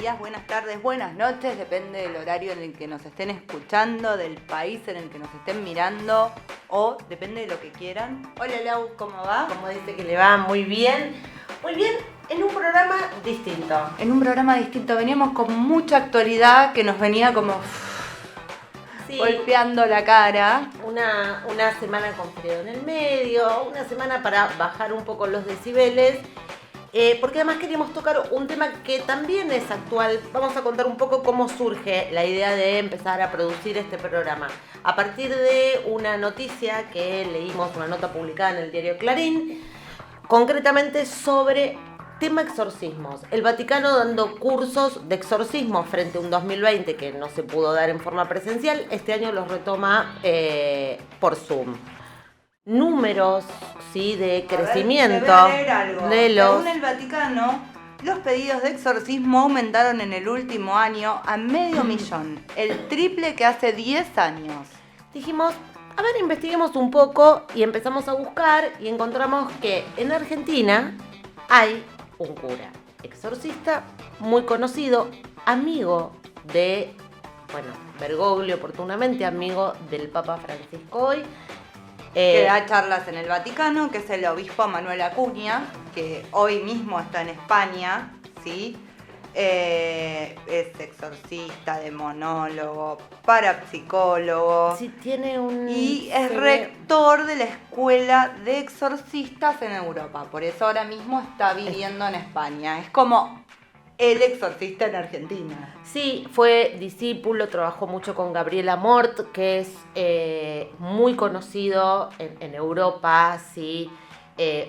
días, buenas tardes, buenas noches, depende del horario en el que nos estén escuchando, del país en el que nos estén mirando o depende de lo que quieran. Hola Lau, ¿cómo va? Como dice que le va muy bien, en un programa distinto. En un programa distinto, veníamos con mucha actualidad que nos venía como golpeando la cara. Una semana con frío en el medio, una semana para bajar un poco los decibeles. Porque además queríamos tocar un tema que también es actual. Vamos a contar un poco cómo surge la idea de empezar a producir este programa. A partir de una noticia que leímos, una nota publicada en el diario Clarín, concretamente sobre tema exorcismos. El Vaticano dando cursos de exorcismo frente a un 2020 que no se pudo dar en forma presencial. Este año los retoma por Zoom. Números, sí, de crecimiento. A ver, te voy a leer algo. De los... Según el Vaticano, los pedidos de exorcismo aumentaron en el último año a 500.000, el triple que hace 10 años. Dijimos, a ver, investiguemos un poco y empezamos a buscar y encontramos que en Argentina hay un cura exorcista muy conocido, amigo de, Bergoglio oportunamente, amigo del Papa Francisco hoy. Que da charlas en el Vaticano, que es el obispo Manuel Acuña, que hoy mismo está en España, ¿sí? Es exorcista, demonólogo, parapsicólogo. Sí, tiene un... Y es rector de la Escuela de Exorcistas en Europa. Por eso ahora mismo está viviendo en España. Es como el exorcista en Argentina. Sí, fue discípulo, trabajó mucho con Gabriel Amort, que es muy conocido en Europa, sí.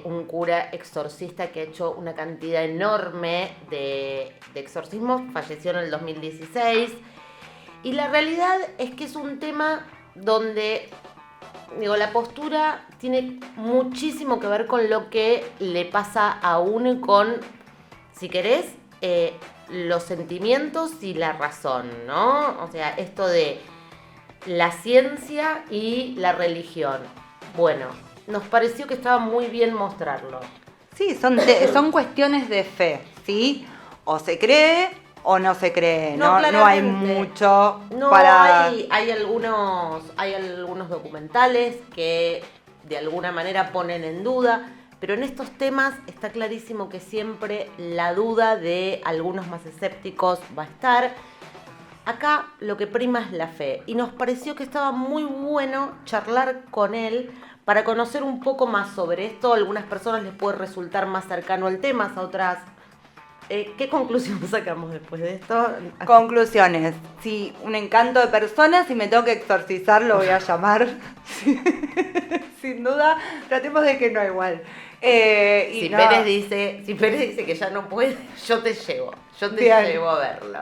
Un cura exorcista que ha hecho una cantidad enorme de exorcismos, falleció en el 2016. Y la realidad es que es un tema donde, la postura tiene muchísimo que ver con lo que le pasa a uno con, si querés, los sentimientos y la razón, ¿no? O sea, esto de la ciencia y la religión. Bueno, nos pareció que estaba muy bien mostrarlo. Sí, son cuestiones de fe, ¿sí? O se cree o no se cree, no hay mucho para... Hay algunos documentales que de alguna manera ponen en duda, pero en estos temas está clarísimo que siempre la duda de algunos más escépticos va a estar. Acá lo que prima es la fe y nos pareció que estaba muy bueno charlar con él para conocer un poco más sobre esto. A algunas personas les puede resultar más cercano el tema, a otras... ¿Qué conclusión sacamos después de esto? Conclusiones. Sí, un encanto de personas. Si me tengo que exorcizar, lo voy a llamar. Sin duda, tratemos de que no igual. Si Pérez dice que ya no puede, yo te llevo a verlo.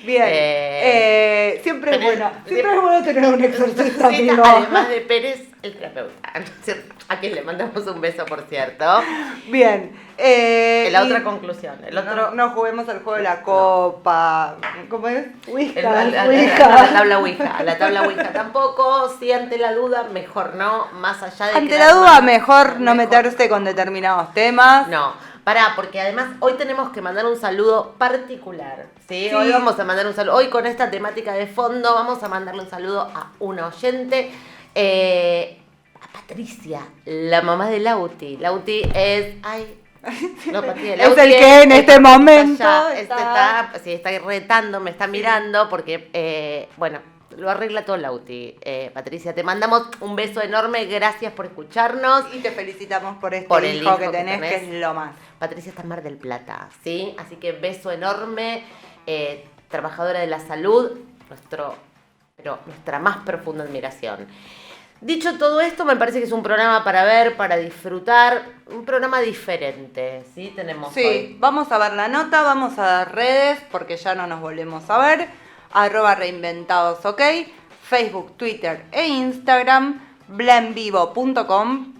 Bien. Siempre es bueno tener un exorcista amigo. Además de Pérez, el terapeuta, a quien le mandamos un beso, por cierto. Bien. La otra conclusión. No juguemos al juego de la copa. ¿Cómo es? La tabla Ouija. La tabla Ouija tampoco. Si ante la duda, mejor no. Más allá de ante la duda, mejor no meterse con determinados temas. No. Porque además hoy tenemos que mandar un saludo particular, ¿sí? Hoy vamos a mandar un saludo. Hoy con esta temática de fondo vamos a mandarle un saludo a una oyente. A Patricia, la mamá de Lauti. Lauti es... es el que en este momento está retando, me está mirando porque, lo arregla todo Lauti. Patricia, te mandamos un beso enorme, gracias por escucharnos. Y te felicitamos por este hijo que tenés, que es lo más. Patricia está en Mar del Plata, ¿sí? Así que beso enorme, trabajadora de la salud, nuestra más profunda admiración. Dicho todo esto, me parece que es un programa para ver, para disfrutar, un programa diferente, ¿sí? Tenemos hoy. Vamos a ver la nota, vamos a dar redes, porque ya no nos volvemos a ver, @reinventadosok, Facebook, Twitter e Instagram, blenvivo.com,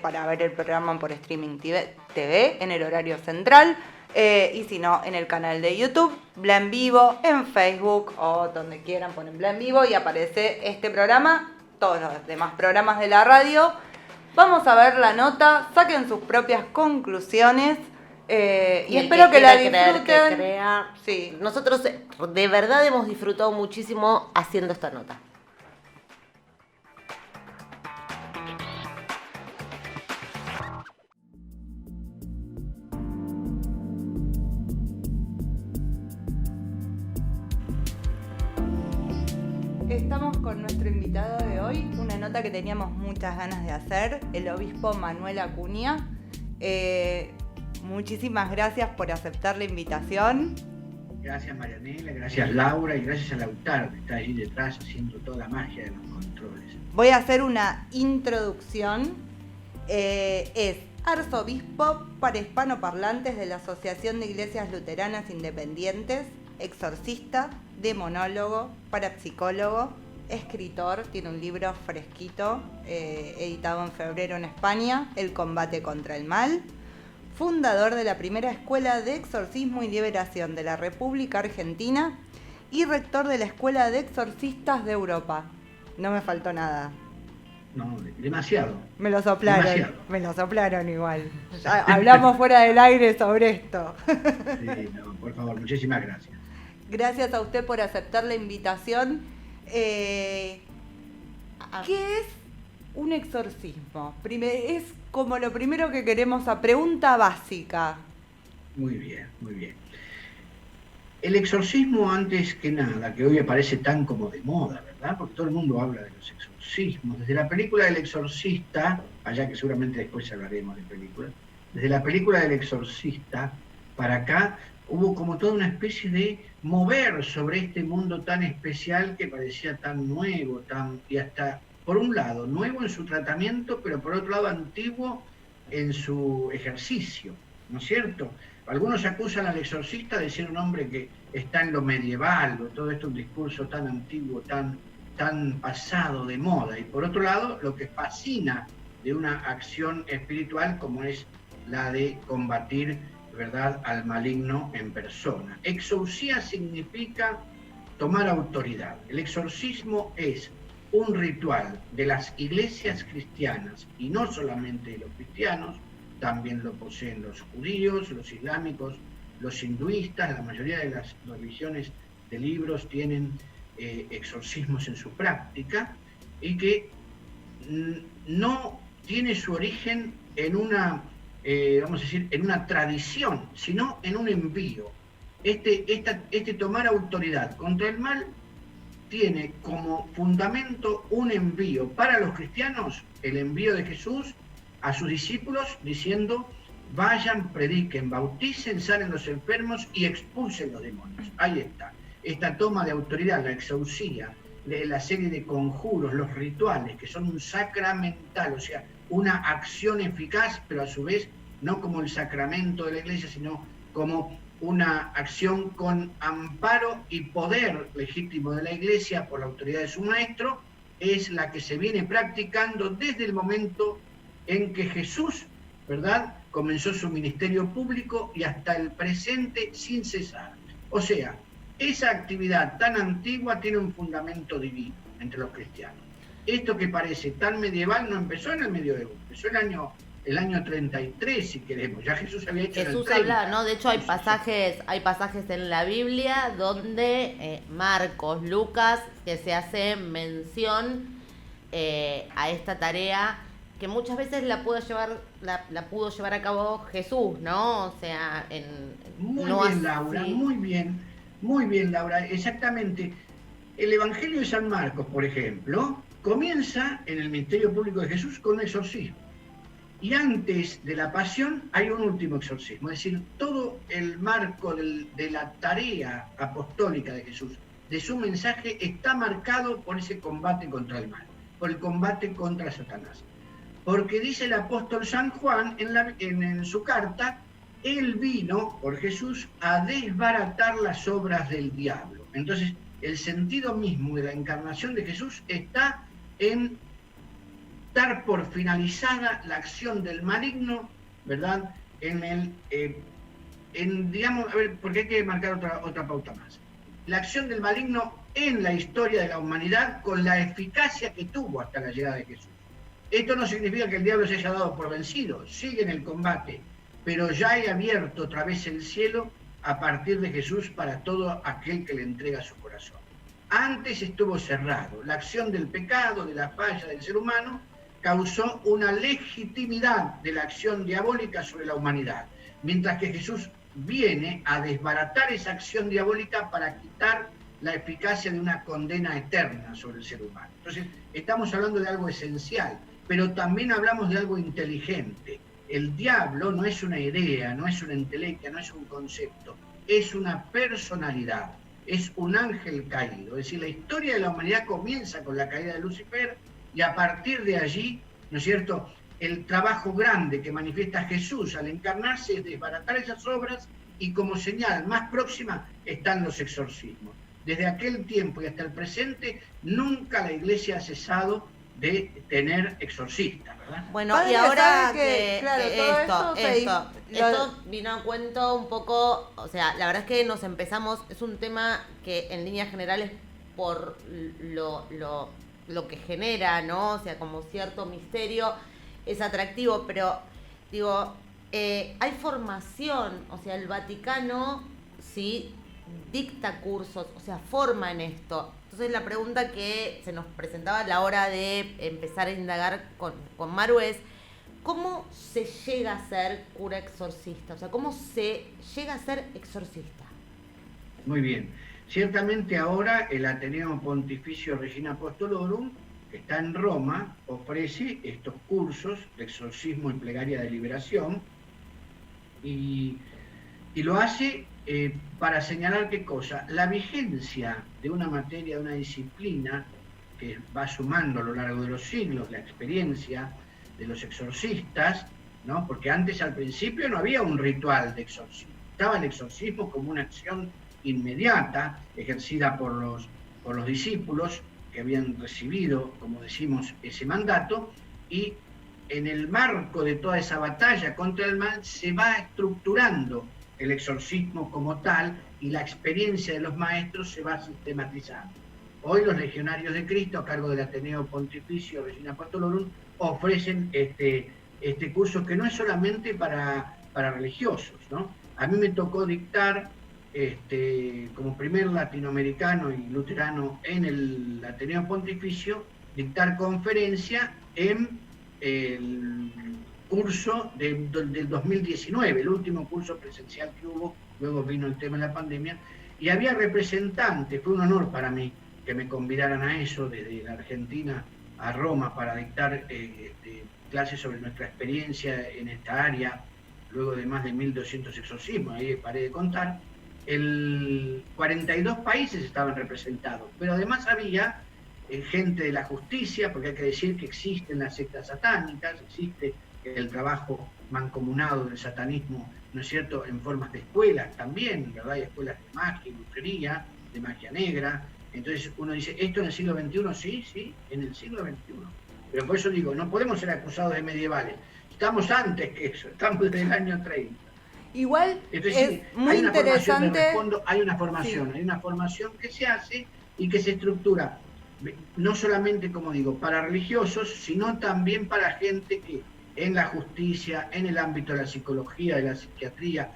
para ver el programa por streaming TV en el horario central, y si no, en el canal de YouTube, Blen Vivo, en Facebook o donde quieran ponen Blen Vivo y aparece este programa, todos los demás programas de la radio. Vamos a ver la nota, saquen sus propias conclusiones Y el espero que la quiera creer, disfruten. que crea. Sí. Nosotros de verdad hemos disfrutado muchísimo haciendo esta nota. Estamos con nuestro invitado de hoy, una nota que teníamos muchas ganas de hacer, el obispo Manuel Acuña. Muchísimas gracias por aceptar la invitación. Gracias Marianela, gracias Laura y gracias a Lautaro que está ahí detrás haciendo toda la magia de los controles. Voy a hacer una introducción. Es arzobispo para hispanoparlantes de la Asociación de Iglesias Luteranas Independientes, exorcista, demonólogo, parapsicólogo, escritor, tiene un libro fresquito, editado en febrero en España, El combate contra el mal, fundador de la primera escuela de exorcismo y liberación de la República Argentina y rector de la Escuela de Exorcistas de Europa. No me faltó nada. No, demasiado. Me lo soplaron igual. Ya hablamos fuera del aire sobre esto. Sí, no, por favor, muchísimas gracias. Gracias a usted por aceptar la invitación. ¿Qué es un exorcismo? Es como lo primero que queremos, a pregunta básica. Muy bien, muy bien. El exorcismo, antes que nada, que hoy me parece tan como de moda, ¿verdad? Porque todo el mundo habla de los exorcismos. Desde la película del exorcista, allá que seguramente después hablaremos de películas, desde la película del exorcista para acá, hubo como toda una especie de mover sobre este mundo tan especial que parecía tan nuevo, y hasta, por un lado, nuevo en su tratamiento, pero por otro lado, antiguo en su ejercicio, ¿no es cierto? Algunos acusan al exorcista de ser un hombre que está en lo medieval, o todo esto un discurso tan antiguo, tan pasado de moda, y por otro lado, lo que fascina de una acción espiritual como es la de combatir, ¿verdad?, al maligno en persona. Exorcía significa tomar autoridad. El exorcismo es un ritual de las iglesias cristianas, y no solamente de los cristianos, también lo poseen los judíos, los islámicos, los hinduistas. La mayoría de las religiones de libros tienen exorcismos en su práctica, y que no tiene su origen en una vamos a decir, en una tradición, sino en un envío. Este tomar autoridad contra el mal tiene como fundamento un envío para los cristianos, el envío de Jesús a sus discípulos diciendo: vayan, prediquen, bauticen, sanen los enfermos y expulsen los demonios. Ahí está. Esta toma de autoridad, la exorcía, la serie de conjuros, los rituales, que son un sacramental, o sea, una acción eficaz, pero a su vez no como el sacramento de la iglesia, sino como una acción con amparo y poder legítimo de la iglesia por la autoridad de su maestro, es la que se viene practicando desde el momento en que Jesús, ¿verdad?, comenzó su ministerio público y hasta el presente sin cesar. O sea, esa actividad tan antigua tiene un fundamento divino entre los cristianos. Esto que parece tan medieval no empezó en el medioevo, empezó el año 33, si queremos. Ya Jesús había hecho Jesús en el 30. habla, ¿no? De hecho hay pasajes en la Biblia donde Marcos, Lucas, que se hace mención a esta tarea que muchas veces la pudo llevar a cabo Jesús, ¿no? O sea, Muy no bien, así. Laura, muy bien, Laura, exactamente. El Evangelio de San Marcos, por ejemplo, comienza en el ministerio público de Jesús con un exorcismo. Y antes de la pasión hay un último exorcismo, es decir, todo el marco de la tarea apostólica de Jesús, de su mensaje, está marcado por ese combate contra el mal, por el combate contra Satanás. Porque dice el apóstol San Juan en su carta: él vino, por Jesús, a desbaratar las obras del diablo. Entonces, el sentido mismo de la encarnación de Jesús está en dar por finalizada la acción del maligno, ¿verdad? Digamos, a ver, porque hay que marcar otra pauta más. La acción del maligno en la historia de la humanidad con la eficacia que tuvo hasta la llegada de Jesús. Esto no significa que el diablo se haya dado por vencido, sigue en el combate pero ya he abierto otra vez el cielo a partir de Jesús para todo aquel que le entrega su corazón. Antes estuvo cerrado. La acción del pecado, de la falla del ser humano, causó una legitimidad de la acción diabólica sobre la humanidad, mientras que Jesús viene a desbaratar esa acción diabólica para quitar la eficacia de una condena eterna sobre el ser humano. Entonces, estamos hablando de algo esencial, pero también hablamos de algo inteligente. El diablo no es una idea, no es una entelequia, no es un concepto, es una personalidad, es un ángel caído. Es decir, la historia de la humanidad comienza con la caída de Lucifer y a partir de allí, ¿no es cierto?, el trabajo grande que manifiesta Jesús al encarnarse es desbaratar esas obras y como señal más próxima están los exorcismos. Desde aquel tiempo y hasta el presente, nunca la Iglesia ha cesado de tener exorcistas, ¿verdad? Bueno, Padre, y ahora claro, todo esto vino a cuento un poco, o sea, la verdad es que nos empezamos, es un tema que en líneas generales por lo que genera, ¿no? O sea, como cierto misterio, es atractivo, pero digo, hay formación, o sea, el Vaticano sí dicta cursos, o sea, forma en esto. Entonces la pregunta que se nos presentaba a la hora de empezar a indagar con Maru es, ¿cómo se llega a ser cura exorcista? O sea, ¿cómo se llega a ser exorcista? Muy bien. Ciertamente ahora el Ateneo Pontificio Regina Apostolorum, que está en Roma, ofrece estos cursos de exorcismo y plegaria de liberación y lo hace para señalar qué cosa, la vigencia de una materia, de una disciplina que va sumando a lo largo de los siglos, la experiencia de los exorcistas, ¿no? Porque antes al principio no había un ritual de exorcismo, estaba el exorcismo como una acción inmediata ejercida por los discípulos que habían recibido, como decimos, ese mandato, y en el marco de toda esa batalla contra el mal se va estructurando el exorcismo como tal y la experiencia de los maestros se va sistematizando. Hoy los legionarios de Cristo, a cargo del Ateneo Pontificio Regina Apostolorum, ofrecen este curso que no es solamente para religiosos, ¿no? A mí me tocó dictar como primer latinoamericano y luterano en el Ateneo Pontificio, dictar conferencia en el curso del 2019, el último curso presencial que hubo, luego vino el tema de la pandemia, y había representantes, fue un honor para mí que me convidaran a eso, desde la Argentina a Roma, para dictar clases sobre nuestra experiencia en esta área, luego de más de 1.200 exorcismos, ahí paré de contar. 42 países estaban representados, pero además había gente de la justicia, porque hay que decir que existen las sectas satánicas, existe el trabajo mancomunado del satanismo, ¿no es cierto?, en formas de escuelas también, ¿verdad? Hay escuelas de magia, brujería, de magia negra. Entonces uno dice, ¿esto en el siglo XXI? Sí, en el siglo XXI. Pero por eso digo, no podemos ser acusados de medievales. Estamos antes que eso, estamos desde el año 30. Igual entonces, es sí, muy interesante. Hay una formación que se hace y que se estructura, no solamente, como digo, para religiosos, sino también para gente que en la justicia, en el ámbito de la psicología, de la psiquiatría,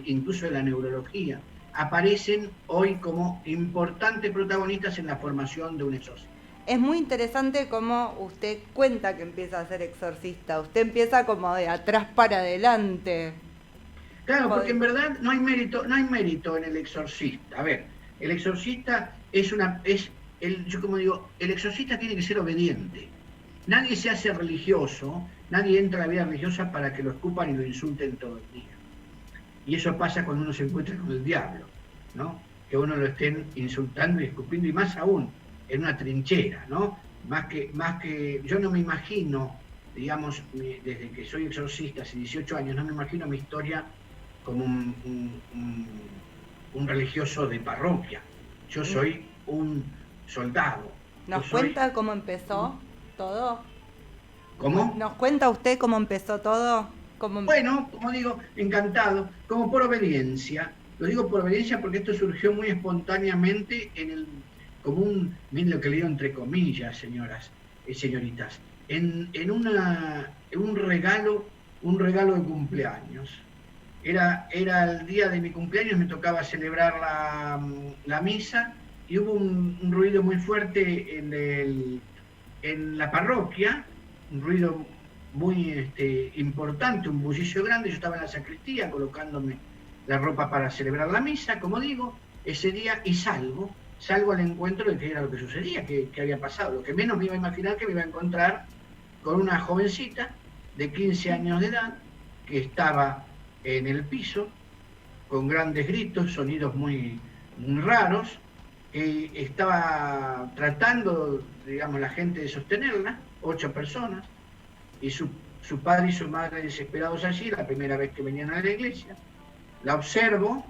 incluso de la neurología, aparecen hoy como importantes protagonistas en la formación de un exorcista. Es muy interesante cómo usted cuenta que empieza a ser exorcista. Usted empieza como de atrás para adelante. Claro, porque en verdad no hay mérito en el exorcista. A ver, el exorcista yo como digo, el exorcista tiene que ser obediente. Nadie se hace religioso, nadie entra a la vida religiosa para que lo escupan y lo insulten todo el día. Y eso pasa cuando uno se encuentra con el diablo, ¿no? Que uno lo estén insultando y escupiendo, y más aún en una trinchera, ¿no? Más que yo no me imagino, digamos, desde que soy exorcista hace 18 años, no me imagino mi historia como un religioso de parroquia. Yo soy un soldado. ¿Nos cuenta cómo empezó todo? ¿Cómo? ¿Nos cuenta usted cómo empezó todo? Bueno, como digo, encantado, como por obediencia. Lo digo por obediencia porque esto surgió muy espontáneamente miren lo que le digo entre comillas, señoritas, en un regalo un regalo de cumpleaños. Era el día de mi cumpleaños, me tocaba celebrar la misa y hubo un ruido muy fuerte en la parroquia, un ruido muy importante, un bullicio grande. Yo estaba en la sacristía colocándome la ropa para celebrar la misa, como digo, ese día, y salgo al encuentro de qué era lo que sucedía, qué había pasado. Lo que menos me iba a imaginar que me iba a encontrar con una jovencita de 15 años de edad que estaba en el piso con grandes gritos, sonidos muy raros, que estaba tratando, digamos, la gente de sostenerla, 8 personas, y su padre y su madre desesperados allí, la primera vez que venían a la iglesia. La observo,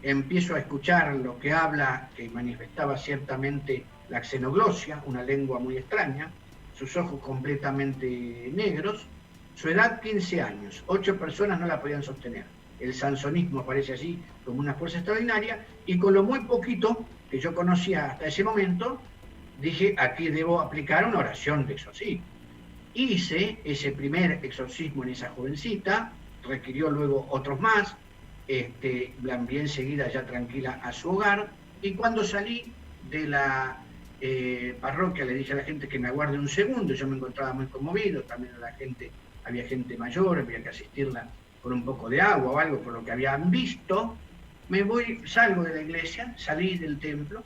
empiezo a escuchar lo que habla, que manifestaba ciertamente la xenoglosia, una lengua muy extraña, sus ojos completamente negros, su edad 15 años, 8 personas no la podían sostener. El sansonismo aparece allí como una fuerza extraordinaria, y con lo muy poquito que yo conocía hasta ese momento, dije, aquí debo aplicar una oración de exorcismo. Hice ese primer exorcismo en esa jovencita, requirió luego otros más, la envié enseguida ya tranquila a su hogar, y cuando salí de la parroquia le dije a la gente que me aguarde un segundo. Yo me encontraba muy conmovido, también había gente mayor, había que asistirla con un poco de agua o algo por lo que habían visto. Salgo de la iglesia, salí del templo,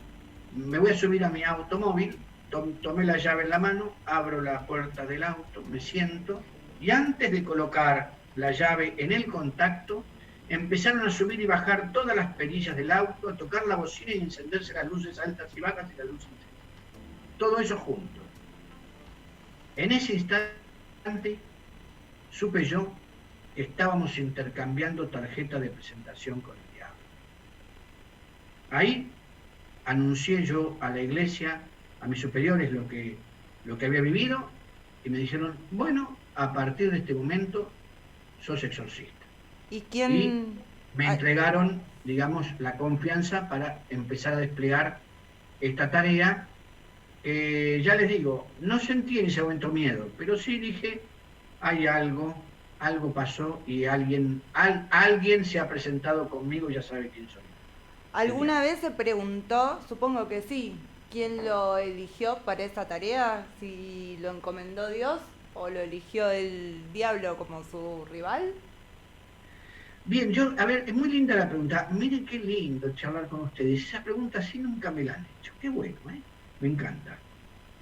me voy a subir a mi automóvil, tomé la llave en la mano, abro la puerta del auto, me siento, y antes de colocar la llave en el contacto, empezaron a subir y bajar todas las perillas del auto, a tocar la bocina y encenderse las luces altas y bajas y la luz encendida. Todo eso junto. En ese instante supe yo que estábamos intercambiando tarjeta de presentación con el diablo. Ahí anuncié yo a la iglesia, a mis superiores, lo que había vivido, y me dijeron, bueno, a partir de este momento sos exorcista. ¿Y quién? Y me entregaron, digamos, la confianza para empezar a desplegar esta tarea. Ya les digo, no sentí en ese momento miedo, pero sí dije, hay algo pasó y alguien se ha presentado conmigo y ya sabe quién soy. ¿Alguna vez se preguntó, supongo que sí, quién lo eligió para esa tarea? ¿Si lo encomendó Dios o lo eligió el diablo como su rival? Bien, a ver, es muy linda la pregunta. Miren qué lindo charlar con ustedes. Esa pregunta sí nunca me la han hecho. Qué bueno, ¿eh? Me encanta.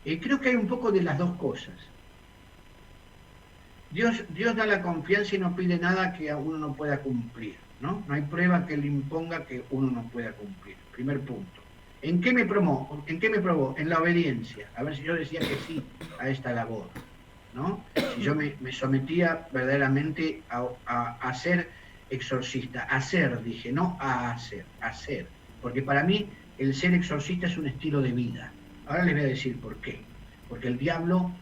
Creo que hay un poco de las dos cosas. Dios da la confianza y no pide nada que a uno no pueda cumplir, ¿no? No hay prueba que le imponga que uno no pueda cumplir. Primer punto. ¿En qué me probó? En la obediencia. A ver si yo decía que sí a esta labor, ¿no? Si yo me sometía verdaderamente a ser exorcista. Dije, no a hacer. Porque para mí el ser exorcista es un estilo de vida. Ahora les voy a decir por qué. Porque el diablo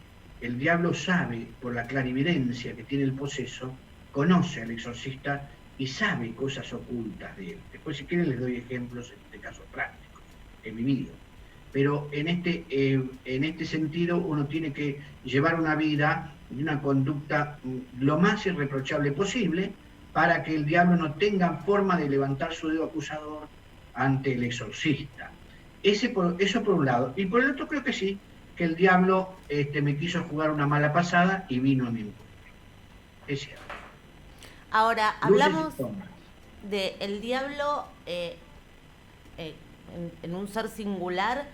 sabe, por la clarividencia que tiene el poseso, conoce al exorcista y sabe cosas ocultas de él. Después, si quieren, les doy ejemplos, en este caso prácticos, que he vivido. Pero en este sentido uno tiene que llevar una vida y una conducta lo más irreprochable posible para que el diablo no tenga forma de levantar su dedo acusador ante el exorcista. Eso por un lado. Y por el otro creo que sí, que el diablo me quiso jugar una mala pasada y vino a mi encuentro. Es cierto. Ahora, hablamos de el diablo en un ser singular,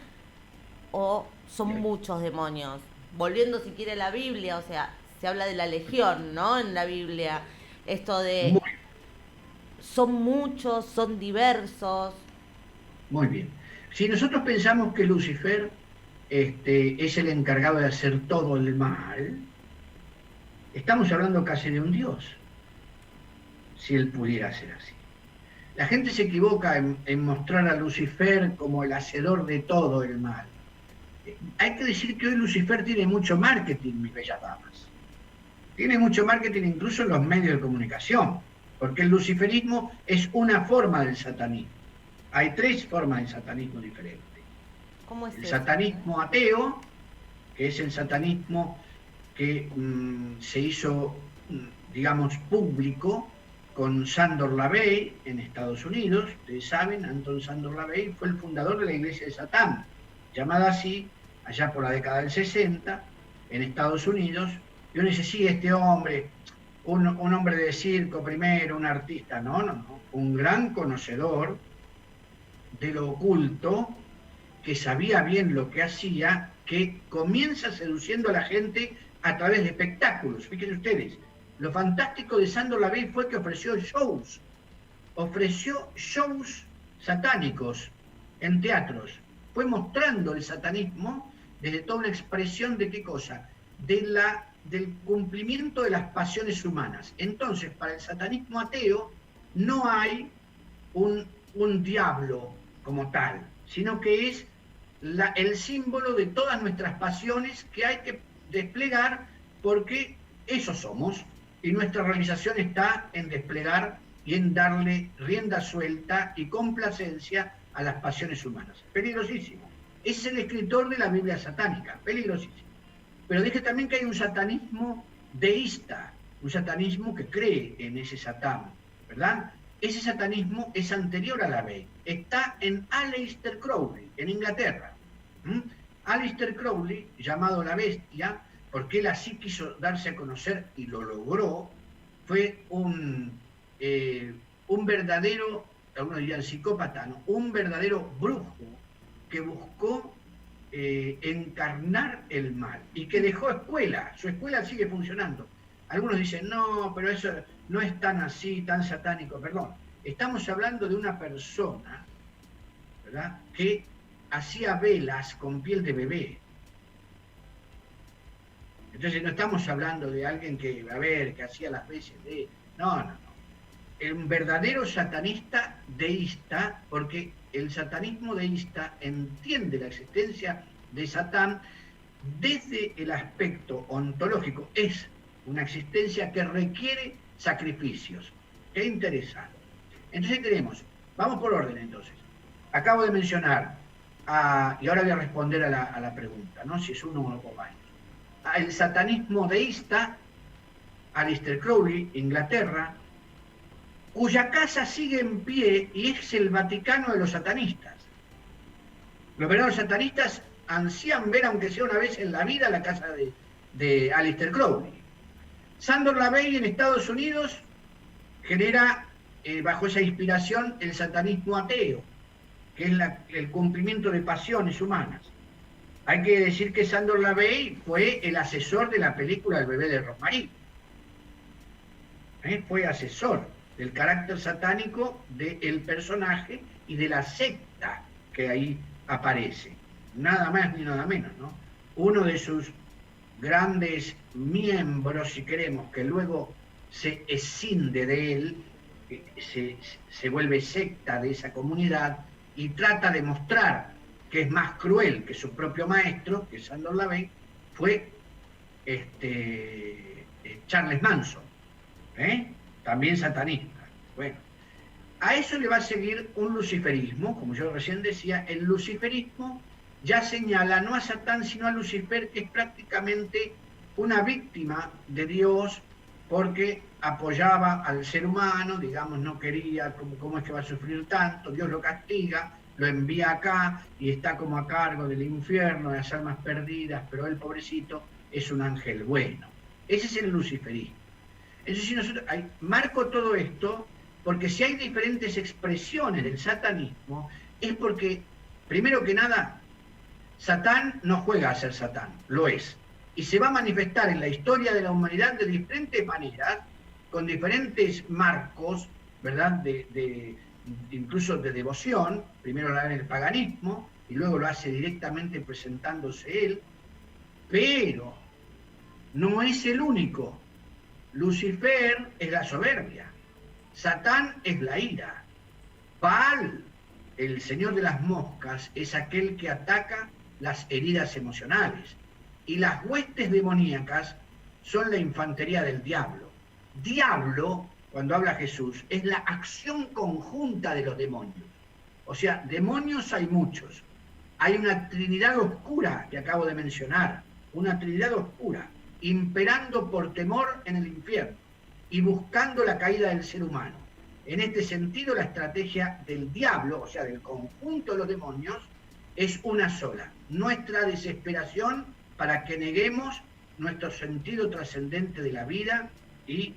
o son muchos demonios. Volviendo si quiere a la Biblia, o sea, se habla de la legión, ¿no? En la Biblia, esto de son muchos, son diversos. Muy bien. Si nosotros pensamos que Lucifer es el encargado de hacer todo el mal, estamos hablando casi de un dios, si él pudiera ser así. La gente se equivoca en mostrar a Lucifer como el hacedor de todo el mal. Hay que decir que hoy Lucifer tiene mucho marketing, mis bellas damas. Tiene mucho marketing incluso en los medios de comunicación, porque el luciferismo es una forma del satanismo. Hay 3 formas del satanismo diferentes. ¿Cómo es el eso? Satanismo ateo, que es el satanismo que se hizo digamos, público con Sándor Lavey en Estados Unidos. Ustedes saben, Anton Sándor Lavey fue el fundador de la Iglesia de Satán, llamada así, allá por la década del 60, en Estados Unidos. Y uno dice, sí, este hombre, un hombre de circo primero, un artista. No, un gran conocedor de lo oculto, que sabía bien lo que hacía, que comienza seduciendo a la gente a través de espectáculos. Fíjense ustedes, lo fantástico de Sándor Lavey fue que ofreció shows satánicos en teatros. Fue mostrando el satanismo desde toda una expresión de qué cosa, del cumplimiento de las pasiones humanas. Entonces, para el satanismo ateo no hay un diablo como tal, sino que es el símbolo de todas nuestras pasiones que hay que desplegar, porque eso somos, y nuestra realización está en desplegar y en darle rienda suelta y complacencia a las pasiones humanas. Peligrosísimo. Es el escritor de la Biblia satánica, peligrosísimo. Pero dije también que hay un satanismo deísta, un satanismo que cree en ese Satán, ¿verdad? Ese satanismo es anterior a la Lavey. Está en Aleister Crowley, en Inglaterra. Aleister Crowley, llamado la Bestia, porque él así quiso darse a conocer y lo logró, fue un verdadero, algunos dirían psicópata, ¿no? Un verdadero brujo que buscó encarnar el mal y que dejó escuela. Su escuela sigue funcionando. Algunos dicen, no, pero eso no es tan así, tan satánico. Perdón, estamos hablando de una persona, ¿verdad?, que hacía velas con piel de bebé. Entonces no estamos hablando de alguien que, que hacía las veces de... No. Un verdadero satanista deísta, porque el satanismo deísta entiende la existencia de Satán desde el aspecto ontológico. Es una existencia que requiere sacrificios. Qué interesante. Entonces tenemos, vamos por orden entonces. Acabo de mencionar, y ahora voy a responder a la pregunta, ¿no? Si es uno o varios. El satanismo deísta, Aleister Crowley, Inglaterra, cuya casa sigue en pie y es el Vaticano de los satanistas. Los verdaderos satanistas ansían ver, aunque sea una vez en la vida, la casa de Aleister Crowley. Sándor Lavey en Estados Unidos genera, bajo esa inspiración, el satanismo ateo, que es el cumplimiento de pasiones humanas. Hay que decir que Sándor Lavey fue el asesor de la película El bebé de Rosmarie. Fue asesor del carácter satánico del personaje y de la secta que ahí aparece. Nada más ni nada menos, ¿no? Uno de sus grandes miembros, si queremos, que luego se escinde de él, se vuelve secta de esa comunidad y trata de mostrar que es más cruel que su propio maestro, que es Sándor Lavey, fue Charles Manson, también satanista. Bueno, a eso le va a seguir un luciferismo, como yo recién decía. El luciferismo ya señala no a Satán, sino a Lucifer, que es prácticamente una víctima de Dios, porque apoyaba al ser humano, digamos, no quería, ¿cómo es que va a sufrir tanto? Dios lo castiga, lo envía acá y está como a cargo del infierno, de las almas perdidas, pero él, pobrecito, es un ángel bueno. Ese es el luciferismo. Entonces, si nosotros marco todo esto, porque si hay diferentes expresiones del satanismo, es porque, primero que nada, Satán no juega a ser Satán, lo es. Y se va a manifestar en la historia de la humanidad de diferentes maneras, con diferentes marcos, ¿verdad?, incluso de devoción. Primero lo hace en el paganismo, y luego lo hace directamente presentándose él, pero no es el único. Lucifer es la soberbia, Satán es la ira, Baal, el señor de las moscas, es aquel que ataca las heridas emocionales, y las huestes demoníacas son la infantería del diablo. Diablo, cuando habla Jesús, es la acción conjunta de los demonios. O sea, demonios hay muchos. Hay una trinidad oscura que acabo de mencionar, una trinidad oscura, imperando por temor en el infierno. y buscando la caída del ser humano. En este sentido, la estrategia del diablo, o sea, del conjunto de los demonios, es una sola: nuestra desesperación para que neguemos nuestro sentido trascendente de la vida y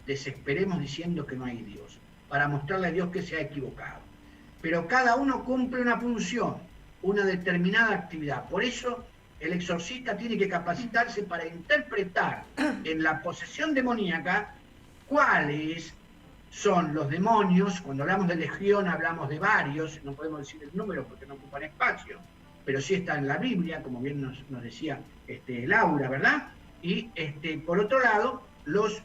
desesperemos diciendo que no hay Dios, para mostrarle a Dios que se ha equivocado. Pero cada uno cumple una función, una determinada actividad. Por eso el exorcista tiene que capacitarse para interpretar en la posesión demoníaca cuáles son los demonios. Cuando hablamos de legión hablamos de varios, no podemos decir el número porque no ocupan espacio, pero sí está en la Biblia, como bien nos decía Laura, ¿verdad? Y por otro lado, los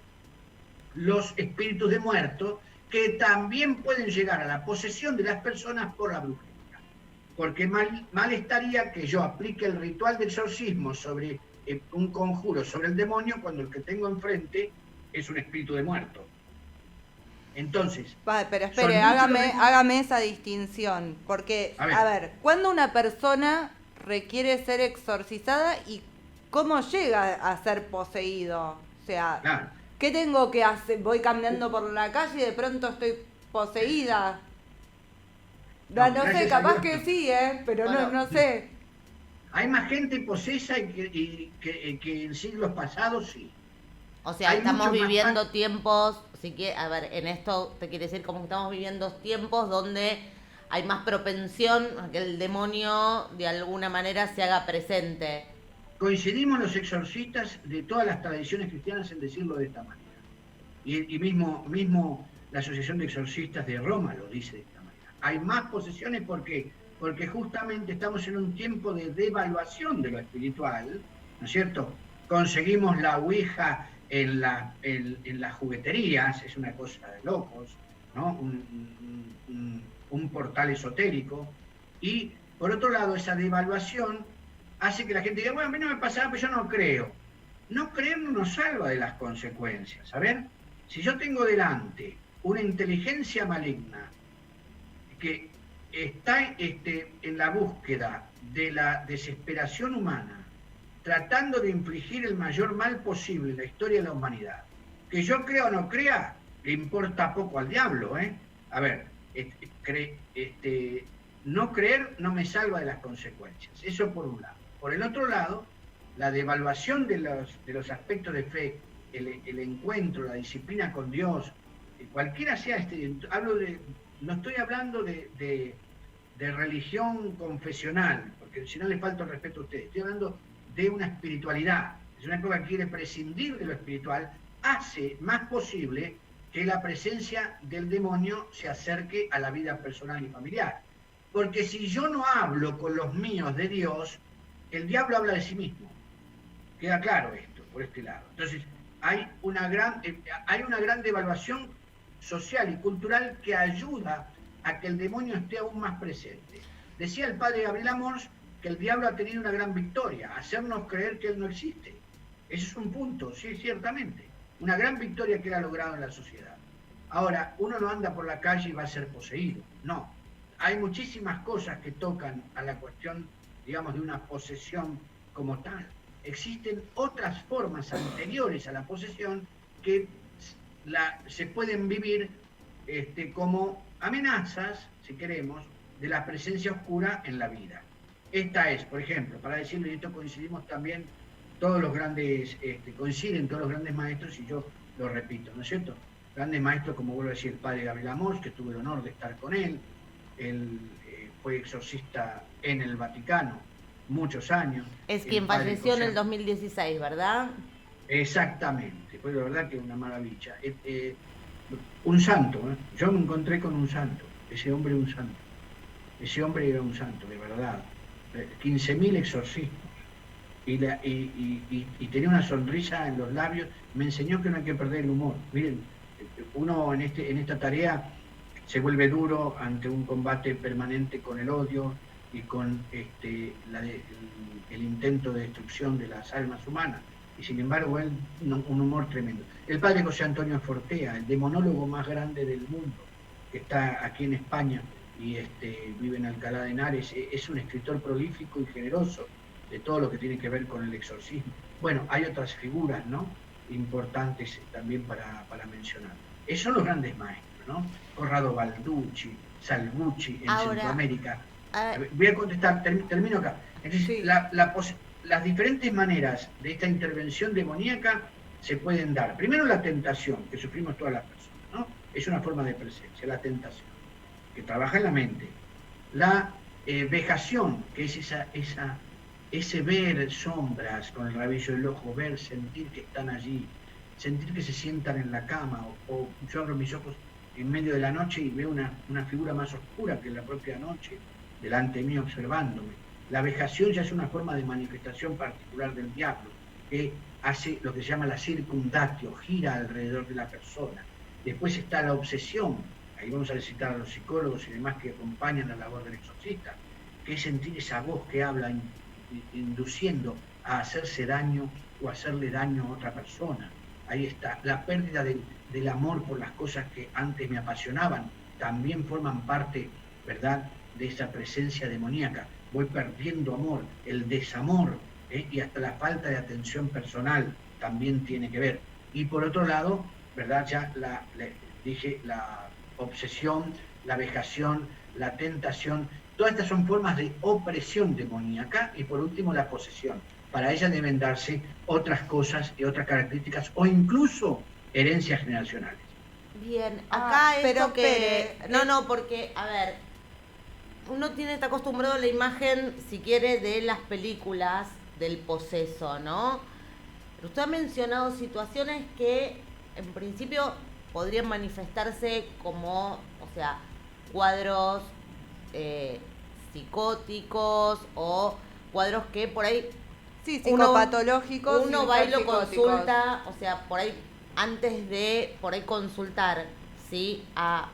espíritus de muertos, que también pueden llegar a la posesión de las personas por la brujería. Porque mal estaría que yo aplique el ritual de exorcismo sobre un conjuro sobre el demonio cuando el que tengo enfrente es un espíritu de muerto. Entonces... Pero espere, hágame esa distinción, porque, a ver, ¿cuándo una persona requiere ser exorcizada y cómo llega a ser poseído? O sea, claro. ¿Qué tengo que hacer? Voy caminando por la calle y de pronto estoy poseída. No sé, capaz que sí, pero bueno, no sé. Hay más gente posesa que en siglos pasados, sí. O sea, estamos viviendo tiempos, a ver, en esto te quiere decir como que estamos viviendo tiempos donde hay más propensión a que el demonio de alguna manera se haga presente. Coincidimos los exorcistas de todas las tradiciones cristianas en decirlo de esta manera. Y mismo la Asociación de Exorcistas de Roma lo dice de esta manera. Hay más posesiones porque justamente estamos en un tiempo de devaluación de lo espiritual, ¿no es cierto? Conseguimos la ouija en las jugueterías, es una cosa de locos, ¿no? Un portal esotérico. Y por otro lado, esa devaluación hace que la gente diga, bueno, a mí no me pasa nada, pero yo no creo. No creer no nos salva de las consecuencias. A ver, si yo tengo delante una inteligencia maligna que está en la búsqueda de la desesperación humana, tratando de infligir el mayor mal posible en la historia de la humanidad, que yo crea o no crea, le importa poco al diablo, ¿eh? A ver, no creer no me salva de las consecuencias. Eso por un lado. Por el otro lado, la devaluación de los aspectos de fe, el encuentro, la disciplina con Dios, cualquiera sea no estoy hablando de religión confesional, porque si no le falta el respeto a ustedes, estoy hablando de una espiritualidad. Es una cosa que quiere prescindir de lo espiritual, hace más posible que la presencia del demonio se acerque a la vida personal y familiar. Porque si yo no hablo con los míos de Dios, el diablo habla de sí mismo. Queda claro esto, por este lado. Entonces, hay una gran devaluación social y cultural que ayuda a que el demonio esté aún más presente. Decía el padre Gabriel Amors que el diablo ha tenido una gran victoria, hacernos creer que él no existe. Ese es un punto, sí, ciertamente. Una gran victoria que él ha logrado en la sociedad. Ahora, uno no anda por la calle y va a ser poseído. No. Hay muchísimas cosas que tocan a la cuestión, digamos, de una posesión como tal. Existen otras formas anteriores a la posesión que se pueden vivir como amenazas, si queremos, de la presencia oscura en la vida. Esta es, por ejemplo, para decirlo, y esto coincidimos también, coinciden todos los grandes maestros, y yo lo repito, ¿no es cierto? Grandes maestros, como vuelvo a decir, el padre Gabriel Amors, que tuve el honor de estar con él. Él fue exorcista en el Vaticano muchos años. Es quien falleció en el 2016, ¿verdad? Exactamente, fue la verdad que una maravilla. Un santo, ¿eh? Yo me encontré con un santo, ese hombre era un santo. Ese hombre era un santo, de verdad. 15.000 exorcismos. Y tenía una sonrisa en los labios. Me enseñó que no hay que perder el humor. Miren, uno en esta tarea se vuelve duro ante un combate permanente con el odio y con el intento de destrucción de las almas humanas. Y sin embargo, él, un humor tremendo. El padre José Antonio Fortea, el demonólogo más grande del mundo, que está aquí en España y vive en Alcalá de Henares, es un escritor prolífico y generoso de todo lo que tiene que ver con el exorcismo. Bueno, hay otras figuras, ¿no? importantes también para mencionar. Esos son los grandes maestros, ¿no? Corrado Balducci, Salvucci en Ahora, Centroamérica. Voy a contestar, termino acá. Entonces, Sí. las diferentes maneras de esta intervención demoníaca se pueden dar. Primero la tentación, que sufrimos todas las personas, ¿no? Es una forma de presencia, la tentación, que trabaja en la mente. La vejación, que es ese ver sombras con el rabillo del ojo, ver, sentir que están allí, sentir que se sientan en la cama, o yo abro mis ojos en medio de la noche y veo una figura más oscura que la propia noche delante mío observándome. La vejación ya es una forma de manifestación particular del diablo, que hace lo que se llama la circundatio, gira alrededor de la persona. Después está la obsesión, ahí vamos a citar a los psicólogos y demás que acompañan la labor del exorcista, que es sentir esa voz que habla induciendo a hacerse daño o hacerle daño a otra persona. Ahí está, la pérdida del amor por las cosas que antes me apasionaban, también forman parte, ¿verdad?, de esa presencia demoníaca. Voy perdiendo amor, el desamor, y hasta la falta de atención personal también tiene que ver. Y por otro lado, ¿verdad?, ya dije la obsesión, la vejación, la tentación, todas estas son formas de opresión demoníaca. Y por último, la posesión. Para ella deben darse otras cosas y otras características, o incluso herencias generacionales. Bien, acá pero esto que... No, porque, a ver, uno está acostumbrado a la imagen, si quiere, de las películas del poseso, ¿no? Pero usted ha mencionado situaciones que, en principio, podrían manifestarse como, o sea, cuadros psicóticos o cuadros que por ahí... Sí, psicopatológicos. Uno va y lo consulta, o sea, por ahí, antes de por ahí consultar, ¿sí?, a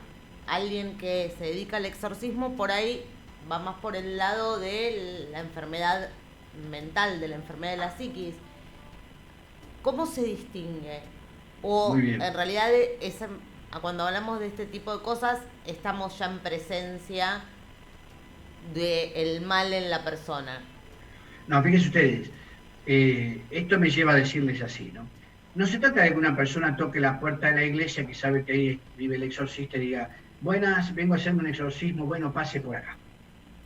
alguien que se dedica al exorcismo, por ahí va más por el lado de la enfermedad mental, de la enfermedad de la psiquis. ¿Cómo se distingue? O en realidad cuando hablamos de este tipo de cosas estamos ya en presencia del mal en la persona. No, fíjense ustedes, esto me lleva a decirles así, ¿no? No se trata de que una persona toque la puerta de la iglesia, que sabe que ahí vive el exorcista, y diga: buenas, vengo a hacerme un exorcismo, bueno, pase por acá.